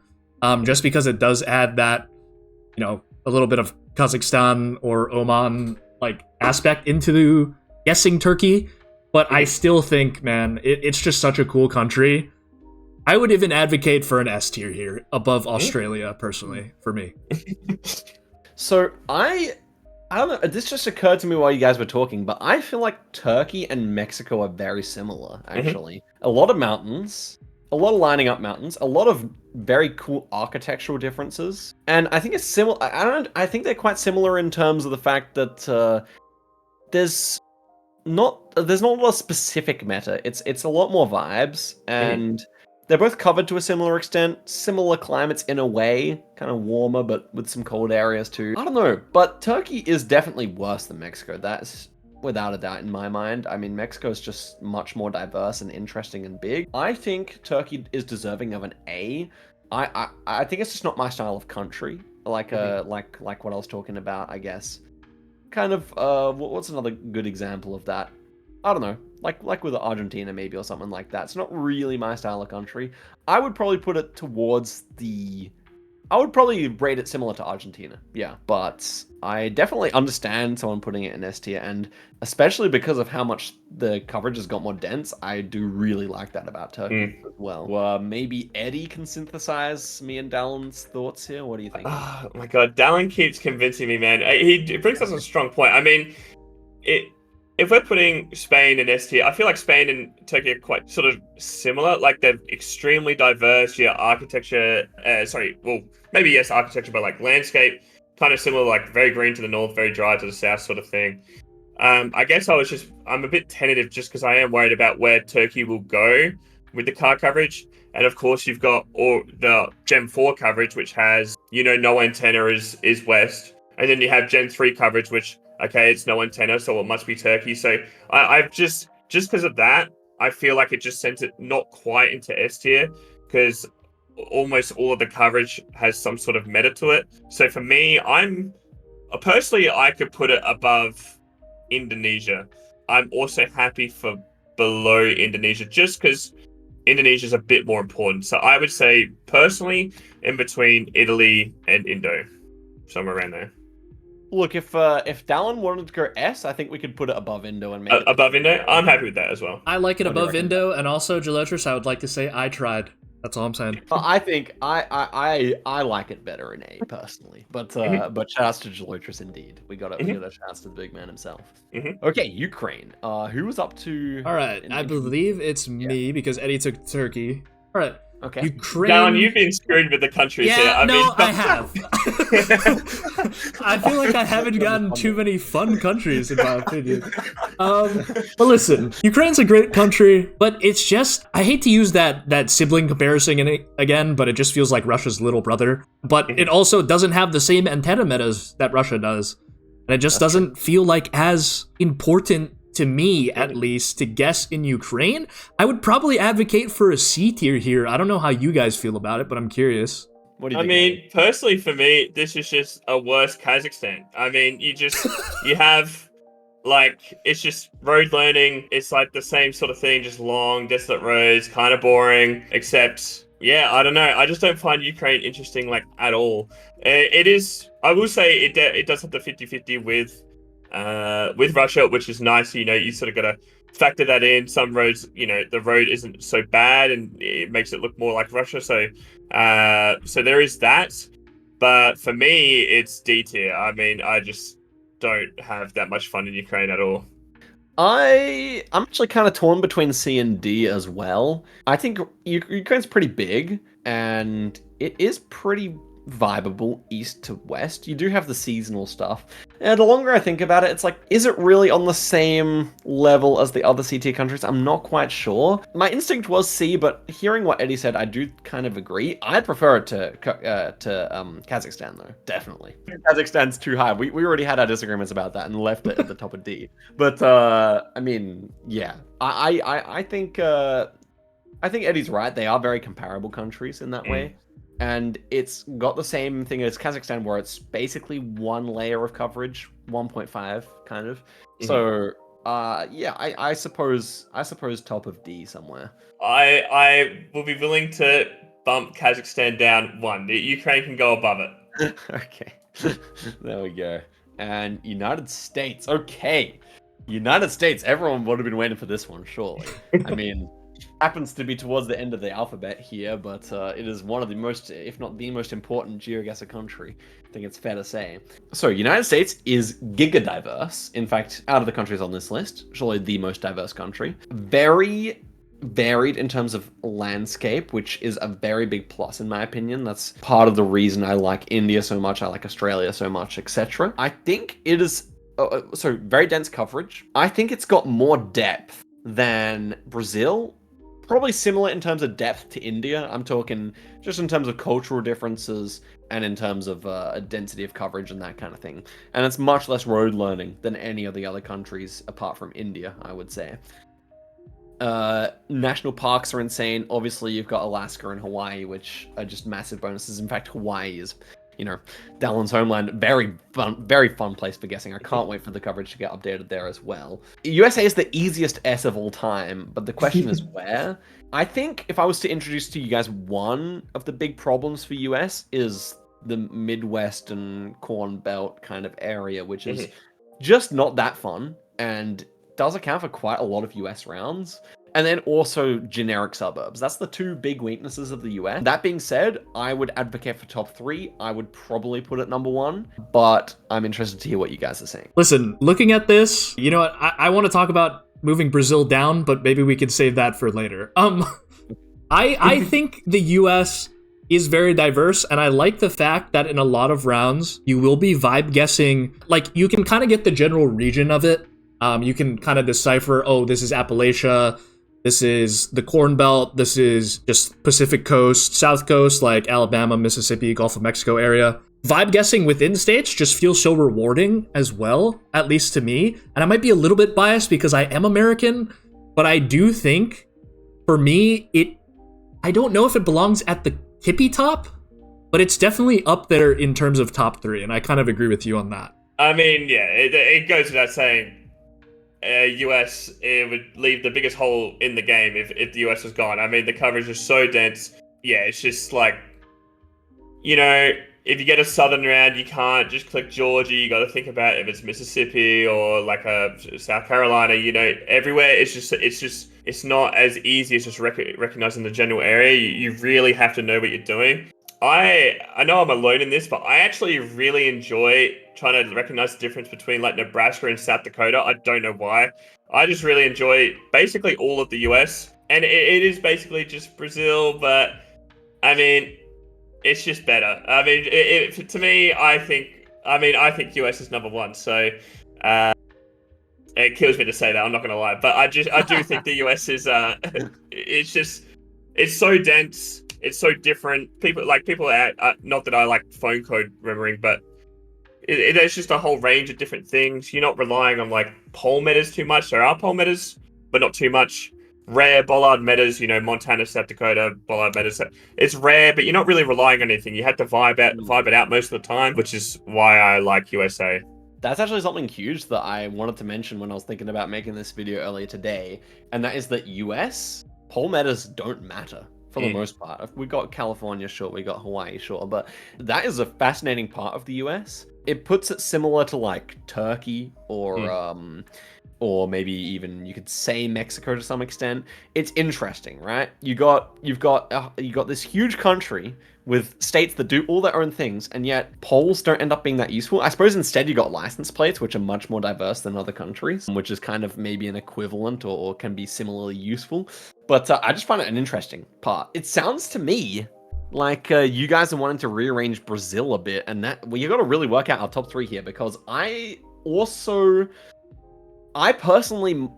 just because it does add that, you know, a little bit of Kazakhstan or Oman, like, aspect into guessing Turkey. But I still think, man, it's just such a cool country. I would even advocate for an S tier here, above Australia, personally, for me. So I don't know, this just occurred to me while you guys were talking, but I feel like Turkey and Mexico are very similar, actually. A lot of mountains, a lot of lining up mountains, a lot of very cool architectural differences. And I think it's similar. I think they're quite similar in terms of the fact that there's not a lot of specific meta. It's a lot more vibes, and they're both covered to a similar extent. Similar climates in a way, kind of warmer, but with some cold areas too. I don't know, but Turkey is definitely worse than Mexico. That's without a doubt in my mind. I mean, Mexico is just much more diverse and interesting and big. I think Turkey is deserving of an A. I think it's just not my style of country. Like like what I was talking about, I guess. Kind of what's another good example of that? I don't know, like with Argentina maybe, or something like that. It's not really my style of country. I would probably put it towards I would probably rate it similar to Argentina, yeah. But I definitely understand someone putting it in S tier, and especially because of how much the coverage has got more dense, I do really like that about Turkey as well. Maybe Eddie can synthesize me and Dallon's thoughts here. What do you think? Oh my god, Dallon keeps convincing me, man. He brings us a strong point. I mean, if we're putting Spain in S tier, I feel like Spain and Turkey are quite sort of similar. Like, they're extremely diverse. Yeah, architecture. Maybe yes, architecture, but like landscape, kind of similar. Like very green to the north, very dry to the south, sort of thing. I guess I'm a bit tentative just because I am worried about where Turkey will go with the car coverage. And of course, you've got all the Gen 4 coverage, which has, you know, no antenna is west. And then you have Gen 3 coverage, which, okay, it's no antenna, so it must be Turkey. So I've just because of that, I feel like it just sent it not quite into S tier, because almost all of the coverage has some sort of meta to it. So for me, personally, I could put it above Indonesia. I'm also happy for below Indonesia, just because Indonesia is a bit more important. So I would say, personally, in between Italy and Indo, somewhere around there. Look, if Dallon wanted to go S, I think we could put it above Indo and make it above Indo. I'm happy with that as well. I like it above Indo, and also Gelotris, I would like to say I tried. That's all I'm saying. I think I like it better in A personally, but shouts to Gelotris indeed. We got a shouts to the big man himself. Okay, Ukraine. Who was up to? All right, I believe it's me because Eddie took Turkey. All right. Okay. Ukraine. Dallon, you've been screwed with the countries here. I have. I feel like I haven't gotten too many fun countries, in my opinion. But listen, Ukraine's a great country, but it's just, I hate to use that sibling comparison again, but it just feels like Russia's little brother. But it also doesn't have the same antenna metas that Russia does. And it just doesn't feel like as important, to me at least, to guess in Ukraine. I would probably advocate for a C tier here. I don't know how you guys feel about it, but I'm curious. What do you think? I mean, personally for me, this is just a worse Kazakhstan. I mean, you have, like, it's just road learning. It's like the same sort of thing, just long, desolate roads, kind of boring, except, yeah, I don't know. I just don't find Ukraine interesting, like, at all. It is, I will say it does have the 50-50 with Russia, which is nice. You know, you sort of got to factor that in. Some roads, you know, the road isn't so bad and it makes it look more like Russia. So there is that. But for me, it's D tier. I mean, I just don't have that much fun in Ukraine at all. I'm actually kind of torn between C and D as well. I think Ukraine's pretty big, and it is pretty vibeable east to west. You do have the seasonal stuff. And the longer I think about it, it's like, is it really on the same level as the other C-tier countries? I'm not quite sure. My instinct was C, but hearing what Eddie said, I do kind of agree. I'd prefer it to Kazakhstan, though. Definitely. Kazakhstan's too high. We already had our disagreements about that and left it at the top of D. But, I mean, yeah. I think I think Eddie's right. They are very comparable countries in that way. And it's got the same thing as Kazakhstan, where it's basically one layer of coverage, 1.5 kind of. So, yeah, I suppose top of D somewhere. I will be willing to bump Kazakhstan down one. The Ukraine can go above it. Okay, there we go. And United States. Okay, United States. Everyone would have been waiting for this one, surely. I mean, happens to be towards the end of the alphabet here, but it is one of the most, if not the most important Geoguessr country. I think it's fair to say. So, United States is gigadiverse. In fact, out of the countries on this list, surely the most diverse country. Very varied in terms of landscape, which is a very big plus in my opinion. That's part of the reason I like India so much, I like Australia so much, etc. I think it is, so very dense coverage. I think it's got more depth than Brazil. Probably similar in terms of depth to India. I'm talking just in terms of cultural differences and in terms of a density of coverage and that kind of thing. And it's much less road learning than any of the other countries apart from India, I would say. National parks are insane. Obviously, you've got Alaska and Hawaii, which are just massive bonuses. In fact, Hawaii is, you know, Dallon's homeland. Very fun place for guessing. I can't wait for the coverage to get updated there as well. USA is the easiest S of all time, but the question is where? I think if I was to introduce to you guys one of the big problems for US is the Midwest and Corn Belt kind of area, which is just not that fun and does account for quite a lot of US rounds. And then also generic suburbs. That's the two big weaknesses of the US. That being said, I would advocate for top 3. I would probably put it number 1, but I'm interested to hear what you guys are saying. Listen, looking at this, you know what? I want to talk about moving Brazil down, but maybe we could save that for later. I think the US is very diverse, and I like the fact that in a lot of rounds, you will be vibe guessing. Like, you can kind of get the general region of it. You can kind of decipher, oh, this is Appalachia, this is the Corn Belt, this is just Pacific Coast, South Coast, like Alabama, Mississippi, Gulf of Mexico area. Vibe guessing within states just feels so rewarding as well, at least to me. And I might be a little bit biased because I am American, but I do think, for me, I don't know if it belongs at the tippy top, but it's definitely up there in terms of top 3, and I kind of agree with you on that. I mean, yeah, it goes without saying, US, it would leave the biggest hole in the game if the US was gone. I mean, the coverage is so dense. Yeah, it's just like, you know, if you get a southern round, you can't just click Georgia. You got to think about if it's Mississippi or like a South Carolina. You know, everywhere it's not as easy as just recognizing the general area. You really have to know what you're doing. I know I'm alone in this, but I actually really enjoy trying to recognize the difference between like Nebraska and South Dakota. I don't know why. I just really enjoy basically all of the US, and it is basically just Brazil, but I mean, it's just better. I mean, to me, I think US is number 1. So it kills me to say that. I'm not going to lie, but I do think the US is it's so dense. It's so different. People are not that I like phone code remembering, but there's just a whole range of different things. You're not relying on like pole metas too much. There are pole metas, but not too much. Rare bollard metas, you know, Montana, South Dakota, bollard metas. It's rare, but you're not really relying on anything. You have to vibe it out most of the time, which is why I like USA. That's actually something huge that I wanted to mention when I was thinking about making this video earlier today, and that is that US pole metas don't matter. For the most part. We got California, sure, we got Hawaii, sure, but that is a fascinating part of the US. It puts it similar to like Turkey or maybe even you could say Mexico to some extent. It's interesting, right? You've got this huge country with states that do all their own things, and yet polls don't end up being that useful. I suppose instead you got license plates, which are much more diverse than other countries, which is kind of maybe an equivalent or can be similarly useful. But I just find it an interesting part. It sounds to me like you guys are wanting to rearrange Brazil a bit, and that, well, you got to really work out our top 3 here, because I personally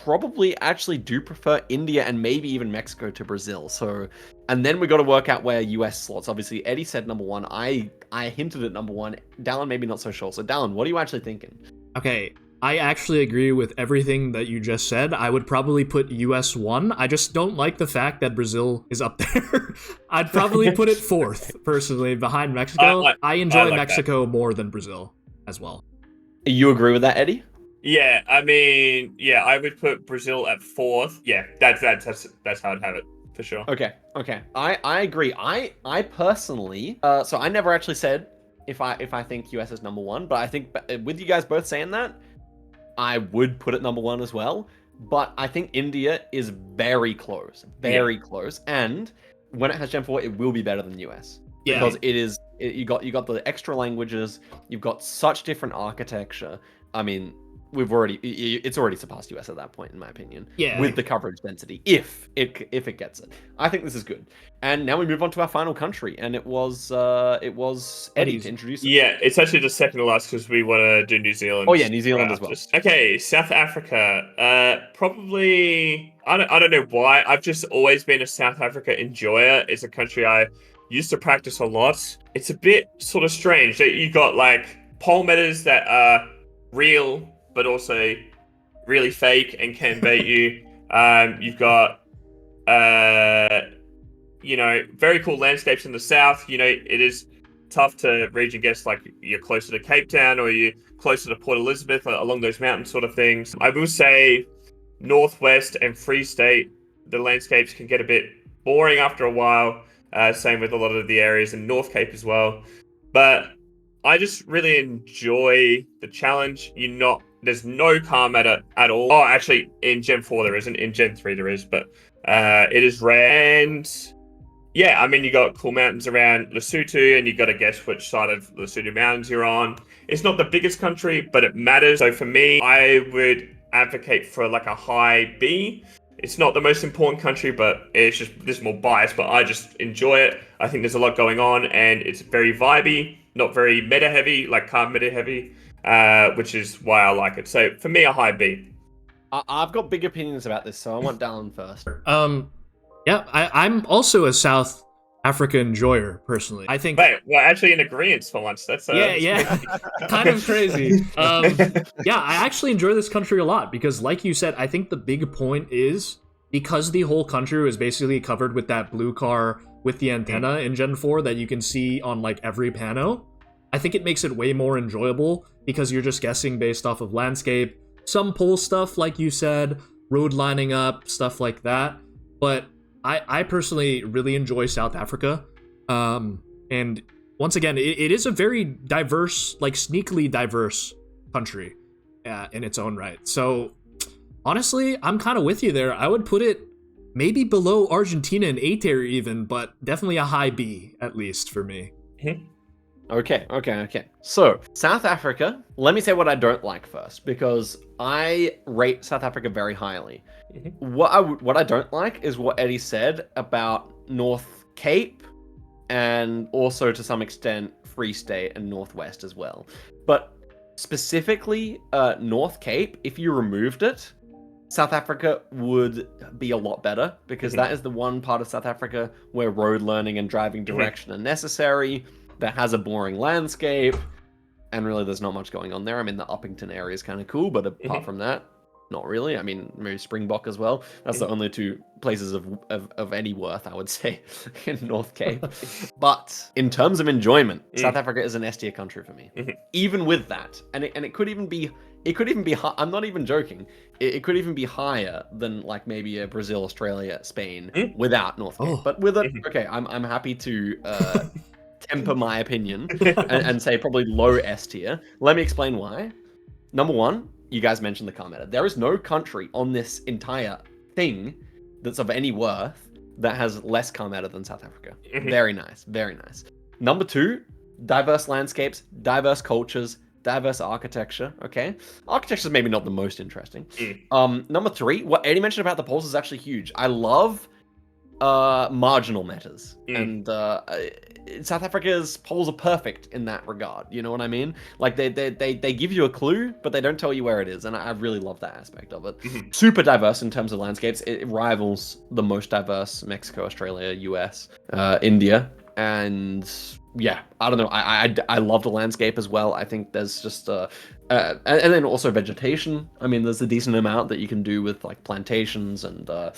probably actually do prefer India and maybe even Mexico to Brazil. So, and then we got to work out where US slots. Obviously, Eddie said number 1. I hinted at number 1. Dallon maybe not so sure. So, Dallon, what are you actually thinking? Okay, I actually agree with everything that you just said. I would probably put US 1. I just don't like the fact that Brazil is up there. I'd probably put it 4th, personally, behind Mexico. I enjoy like Mexico more than Brazil as well. You agree with that, Eddie? Yeah, I mean, yeah, I would put Brazil at 4th. Yeah, that's how I'd have it for sure. Okay. I agree. I personally, so I never actually said if I think US is number 1, but I think with you guys both saying that, I would put it number 1 as well. But I think India is very close, close, and when it has Gen 4, it will be better than US because you got the extra languages, you've got such different architecture. I mean, it's already surpassed US at that point, in my opinion. Yeah. With the coverage density, if it gets it, I think this is good. And now we move on to our final country, and it was Eddie to introduce it. Yeah, it's actually the second to last because we want to do New Zealand. Oh yeah, New Zealand as well. Okay, South Africa. Probably I don't know why. I've just always been a South Africa enjoyer. It's a country I used to practice a lot. It's a bit sort of strange that you got like pole metas that are real but also really fake and can bait you. You've got, very cool landscapes in the south. You know, it is tough to region guess, like you're closer to Cape Town or you're closer to Port Elizabeth, along those mountain sort of things. I will say Northwest and Free State, the landscapes can get a bit boring after a while. Same with a lot of the areas in North Cape as well. But I just really enjoy the challenge. There's no car meta at all. Oh, actually, in Gen 4 there isn't. In Gen 3 there is, but it is rare. And yeah, I mean, you got cool mountains around Lesotho, and you got to guess which side of Lesotho mountains you're on. It's not the biggest country, but it matters. So for me, I would advocate for like a high B. It's not the most important country, but this is more biased, but I just enjoy it. I think there's a lot going on, and it's very vibey, not very meta heavy, like car meta heavy. Which is why I like it. So for me, a high B. I've got big opinions about this, so I want Dallon first. Yeah, I'm also a South Africa enjoyer personally. I think. Wait, we're actually in agreement for once. That's yeah, kind of crazy. Yeah, I actually enjoy this country a lot because, like you said, I think the big point is because the whole country was basically covered with that blue car with the antenna in Gen 4 that you can see on like every pano. I think it makes it way more enjoyable because you're just guessing based off of landscape, some pole stuff, like you said, road lining up, stuff like that. But I personally really enjoy South Africa. And once again, it is a very diverse, like sneakily diverse country in its own right. So honestly, I'm kind of with you there. I would put it maybe below Argentina and A tier even, but definitely a high B at least for me. Okay. So, South Africa, let me say what I don't like first, because I rate South Africa very highly. What I don't like is what Eddie said about North Cape, and also to some extent Free State and Northwest as well. But specifically North Cape, if you removed it, South Africa would be a lot better, because that is the one part of South Africa where road learning and driving direction are necessary. That has a boring landscape, and really there's not much going on there. I mean, the Uppington area is kind of cool, but apart from that, not really. I mean, maybe Springbok as well. That's the only two places of any worth, I would say, in North Cape. But in terms of enjoyment, South Africa is an S tier country for me. Even with that, and it could even be I'm not even joking. It could even be higher than like maybe a Brazil, Australia, Spain without North Cape. But with it, okay, I'm happy to temper my opinion and say probably low S tier. Let me explain why. Number one, you guys mentioned the car meta. There is no country on this entire thing that's of any worth that has less car meta than South Africa. Very nice. Number two, diverse landscapes, diverse cultures, diverse architecture. Okay, architecture is maybe not the most interesting. Number three, what Eddie mentioned about the poles is actually huge. I love marginal metas, and South Africa's polls are perfect in that regard. You know what I mean? Like they give you a clue, but they don't tell you where it is, and I really love that aspect of it. Super diverse in terms of landscapes. It rivals the most diverse: Mexico, Australia, US, India, and yeah, I don't know. I love the landscape as well. I think there's just And then also vegetation. I mean, there's a decent amount that you can do with like plantations and the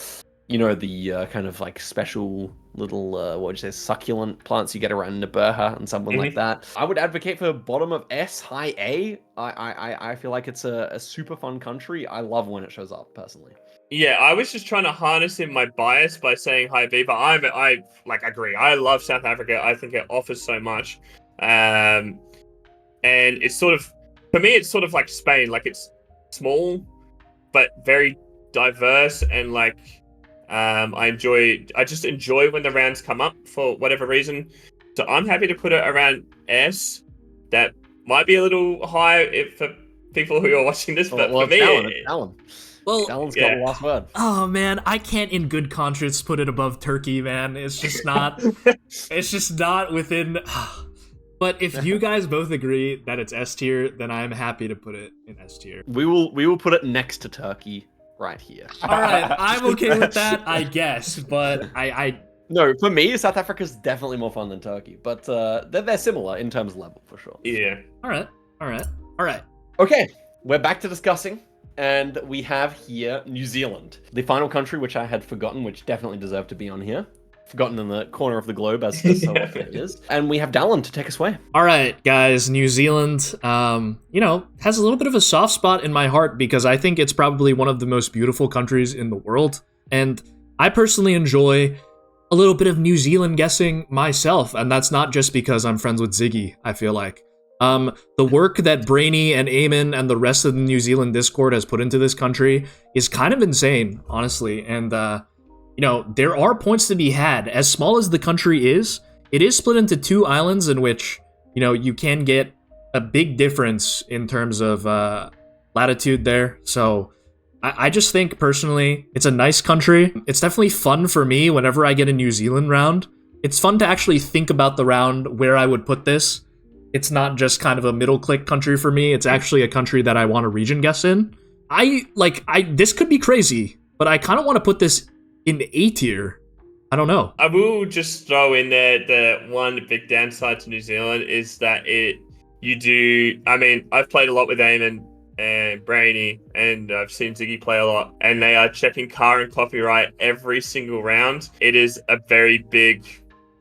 kind of like special little what would you say, succulent plants you get around Naberha and something like that. I would advocate for bottom of S, high A. I feel like it's a super fun country. I love when it shows up personally. Yeah, I was just trying to harness in my bias by saying high B, but I agree. I love South Africa. I think it offers so much, and it's sort of, for me, it's sort of like Spain. Like, it's small, but very diverse, and like I just enjoy when the rounds come up for whatever reason. So I'm happy to put it around S. That might be a little high for people who are watching this, but for me, it's Dallon. Well, Dallon's got the last word. Oh man, I can't in good conscience put it above Turkey, man. It's just not. It's just not within. But if you guys both agree that it's S tier, then I'm happy to put it in S tier. We will put it next to Turkey, right here. All right, I'm okay with that, I guess. But I No, for me, South Africa's definitely more fun than Turkey, but they're similar in terms of level for sure. Yeah. All right. Okay, we're back to discussing. And we have here New Zealand, the final country which I had forgotten, which definitely deserved to be on here. Forgotten in the corner of the globe, as so often it is. And we have Dallon to take us away. All right, guys, New Zealand, has a little bit of a soft spot in my heart because I think it's probably one of the most beautiful countries in the world. And I personally enjoy a little bit of New Zealand guessing myself. And that's not just because I'm friends with Ziggy, I feel like. The work that Brainy and Eamon and the rest of the New Zealand Discord has put into this country is kind of insane, honestly. And, there are points to be had. As small as the country is, it is split into 2 islands in which, you can get a big difference in terms of latitude there. So I just think, personally, it's a nice country. It's definitely fun for me whenever I get a New Zealand round. It's fun to actually think about the round where I would put this. It's not just kind of a middle-click country for me. It's actually a country that I want to region guess in. This could be crazy, but I kind of want to put this in A tier. I don't know. I will just throw in there the one big downside to New Zealand is that I've played a lot with Eamon and Brainy, and I've seen Ziggy play a lot, and they are checking car and copyright every single round. It is a very big,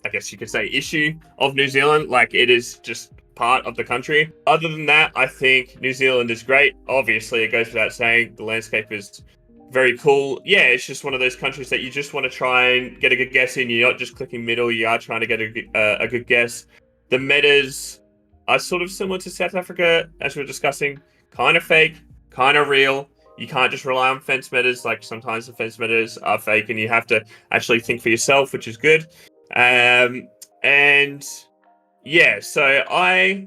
I guess you could say, issue of New Zealand. Like, it is just part of the country. Other than that, I think New Zealand is great. Obviously, it goes without saying, the landscape is very cool. Yeah, it's just one of those countries that you just want to try and get a good guess in. You're not just clicking middle, you are trying to get a good guess. The metas are sort of similar to South Africa, as we were discussing. Kind of fake, kind of real. You can't just rely on fence metas. Like, sometimes the fence metas are fake and you have to actually think for yourself, which is good. And yeah, so I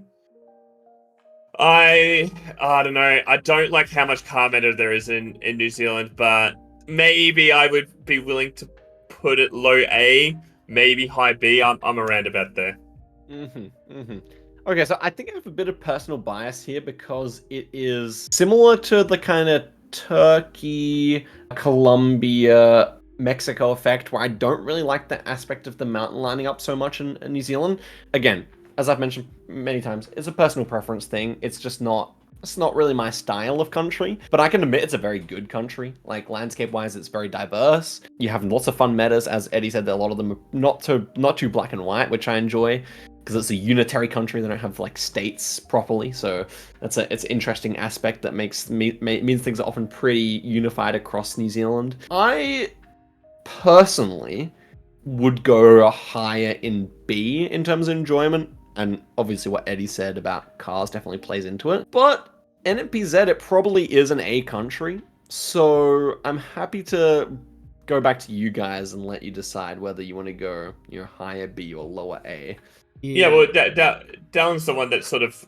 don't know. I don't like how much car meta there is in New Zealand, but maybe I would be willing to put it low A, maybe high B. I'm around about there. Okay, so I think I have a bit of personal bias here because it is similar to the kind of Turkey, Colombia, Mexico effect, where I don't really like the aspect of the mountain lining up so much in New Zealand. Again, as I've mentioned many times, it's a personal preference thing. It's not really my style of country, but I can admit it's a very good country. Like, landscape-wise, it's very diverse. You have lots of fun metas, as Eddie said, a lot of them are not too black and white, which I enjoy, because it's a unitary country. They don't have like states properly, so it's an interesting aspect that means things are often pretty unified across New Zealand. I personally would go higher in B in terms of enjoyment, and obviously what Eddie said about cars definitely plays into it. But NPZ, it probably is an A country, so I'm happy to go back to you guys and let you decide whether you want to go higher B or lower A. Yeah, well, Dallon's the one that sort of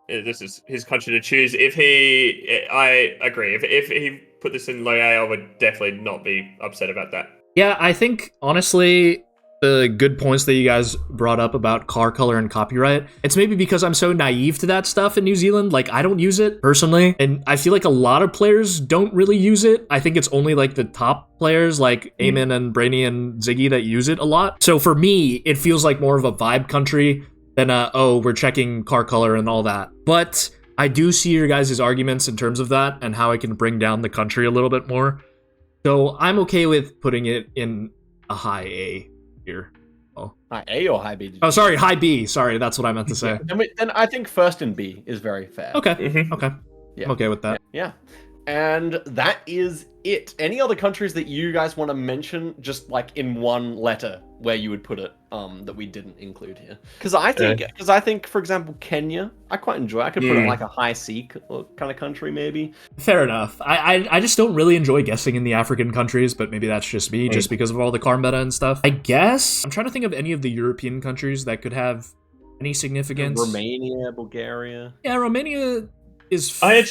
this is his country to choose. I agree. If he put this in low A, I would definitely not be upset about that. Yeah, I think, honestly, the good points that you guys brought up about car color and copyright, it's maybe because I'm so naive to that stuff in New Zealand. Like, I don't use it personally, and I feel like a lot of players don't really use it. I think it's only like the top players like Eamon and Brainy and Ziggy that use it a lot. So for me, it feels like more of a vibe country than we're checking car color and all that. But I do see your guys' arguments in terms of that and how it can bring down the country a little bit more. So I'm okay with putting it in a high A here. High A or high B? Oh, sorry, high B. Sorry, that's what I meant to say. Then I think first in B is very fair. Okay, Mhm. okay. Yeah. I'm okay with that. Yeah. And that is it. Any other countries that you guys want to mention, just like in one letter, where you would put it, that we didn't include here? Because I think, for example, Kenya, I quite enjoy. I could put it like a high C kind of country, maybe. Fair enough. I just don't really enjoy guessing in the African countries, but maybe that's just me, just because of all the car meta and stuff. I guess I'm trying to think of any of the European countries that could have any significance. Romania, Bulgaria. Yeah, Romania is. I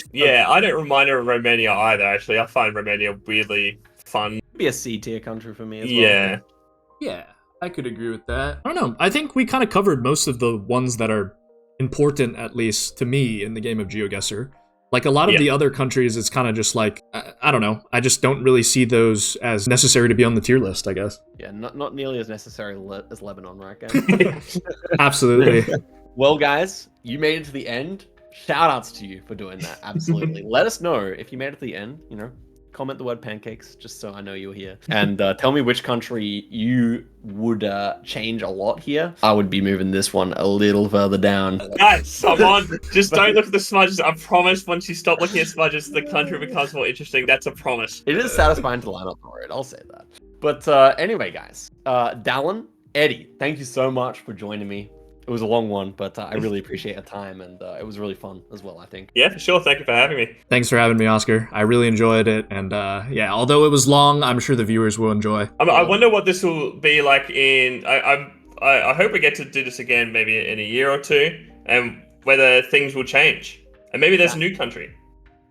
don't mind Romania either. Actually, I find Romania weirdly fun. Be a C tier country for me as well. Yeah. Yeah, I could agree with that. I don't know. I think we kind of covered most of the ones that are important, at least to me, in the game of GeoGuessr. Like a lot of the other countries, it's kind of just like, I don't know. I just don't really see those as necessary to be on the tier list, I guess. Yeah, not nearly as necessary as Lebanon, right, guys? Absolutely. Well, guys, you made it to the end. Shout outs to you for doing that. Absolutely. Let us know if you made it to the end, comment the word pancakes just so I know you're here. And tell me which country you would change a lot here. I would be moving this one a little further down. Guys, come on. Just don't look at the smudges. I promise once you stop looking at smudges, the country becomes more interesting. That's a promise. It is satisfying to line up for it. I'll say that. But anyway, guys, Dallon, Eddie, thank you so much for joining me. It was a long one, but I really appreciate your time, and it was really fun as well, I think. Yeah, for sure. Thank you for having me. Thanks for having me, Oscar. I really enjoyed it, and yeah, although it was long, I'm sure the viewers will enjoy. I wonder what this will be like in... I hope we get to do this again maybe in a year or two, and whether things will change. And maybe there's a new country.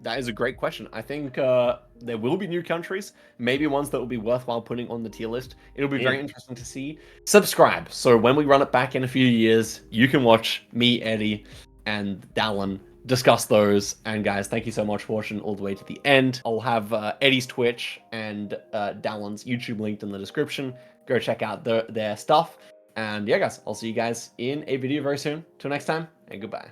That is a great question. I think there will be new countries, maybe ones that will be worthwhile putting on the tier list. It'll be very interesting to see. Subscribe, so when we run it back in a few years, you can watch me, Eddie, and Dallon discuss those. And guys, thank you so much for watching all the way to the end. I'll have Eddie's Twitch and Dallon's YouTube linked in the description. Go check out their stuff. And yeah, guys, I'll see you guys in a video very soon. Till next time, and goodbye.